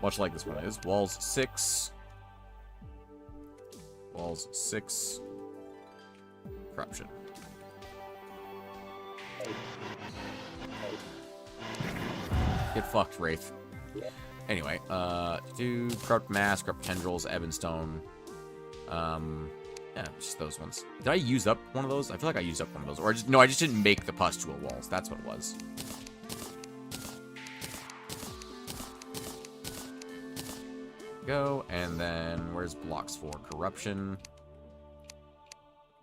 Speaker 1: Much like this one is. Walls 6. Walls 6. Corruption. Get fucked, Wraith. Anyway, do corrupt mass, corrupt tendrils, ebonstone. Yeah, just those ones. Did I use up one of those? I feel like I used up one of those. Or I just didn't make the pustule walls. That's what it was. Go, and then where's blocks for corruption?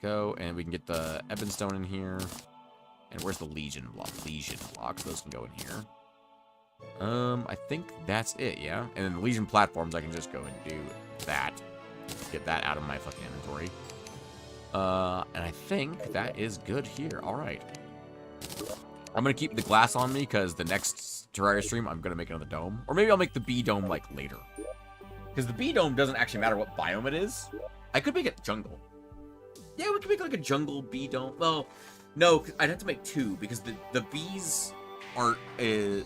Speaker 1: Go, and we can get the ebonstone in here. And where's the Legion block? Legion blocks. Those can go in here. I think that's it, yeah? And then the Legion platforms, I can just go and do that. Get that out of my fucking inventory. And I think that is good here. Alright. I'm gonna keep the glass on me, because the next Terraria stream, I'm gonna make another dome. Or maybe I'll make the B dome, like, later. Because the B dome doesn't actually matter what biome it is. I could make it jungle. Yeah, we could make, like, a jungle B dome. Well, no, I'd have to make two, because the bees aren't,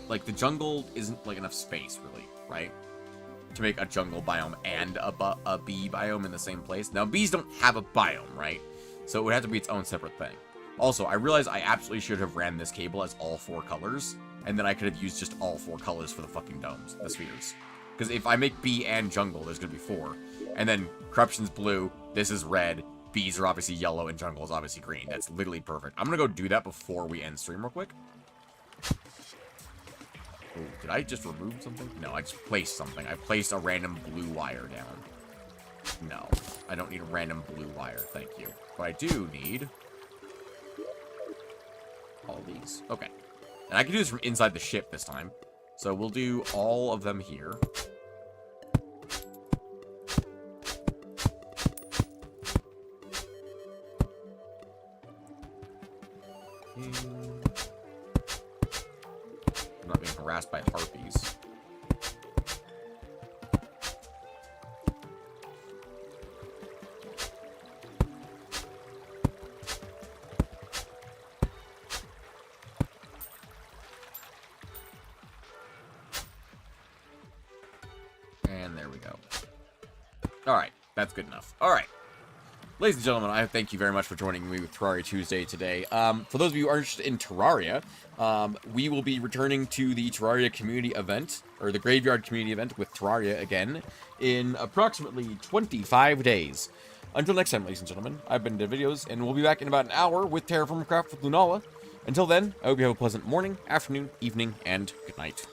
Speaker 1: like, the jungle isn't, like, enough space, really, right? To make a jungle biome and a bee biome in the same place. Now, bees don't have a biome, right? So it would have to be its own separate thing. Also, I realized I absolutely should have ran this cable as all 4 colors, and then I could have used just all 4 colors for the fucking domes, the spheres. Because if I make bee and jungle, there's going to be 4. And then corruption's blue, this is red, bees are obviously yellow, and jungle is obviously green. That's literally perfect. I'm going to go do that before we end stream real quick. Ooh, did I just remove something? No, I just placed something. I placed a random blue wire down. No, I don't need a random blue wire, thank you. But I do need all these. Okay. And I can do this from inside the ship this time. So we'll do all of them here. I'm not being harassed by harpies. And there we go. Alright, that's good enough. Alright. Ladies and gentlemen, I thank you very much for joining me with Terraria Tuesday today. For those of you who are interested in Terraria, we will be returning to the Terraria community event, or the Graveyard community event with Terraria again, in approximately 25 days. Until next time, ladies and gentlemen, I've been DeVideos, and we'll be back in about an hour with Terraform Craft with Lunala. Until then, I hope you have a pleasant morning, afternoon, evening, and good night.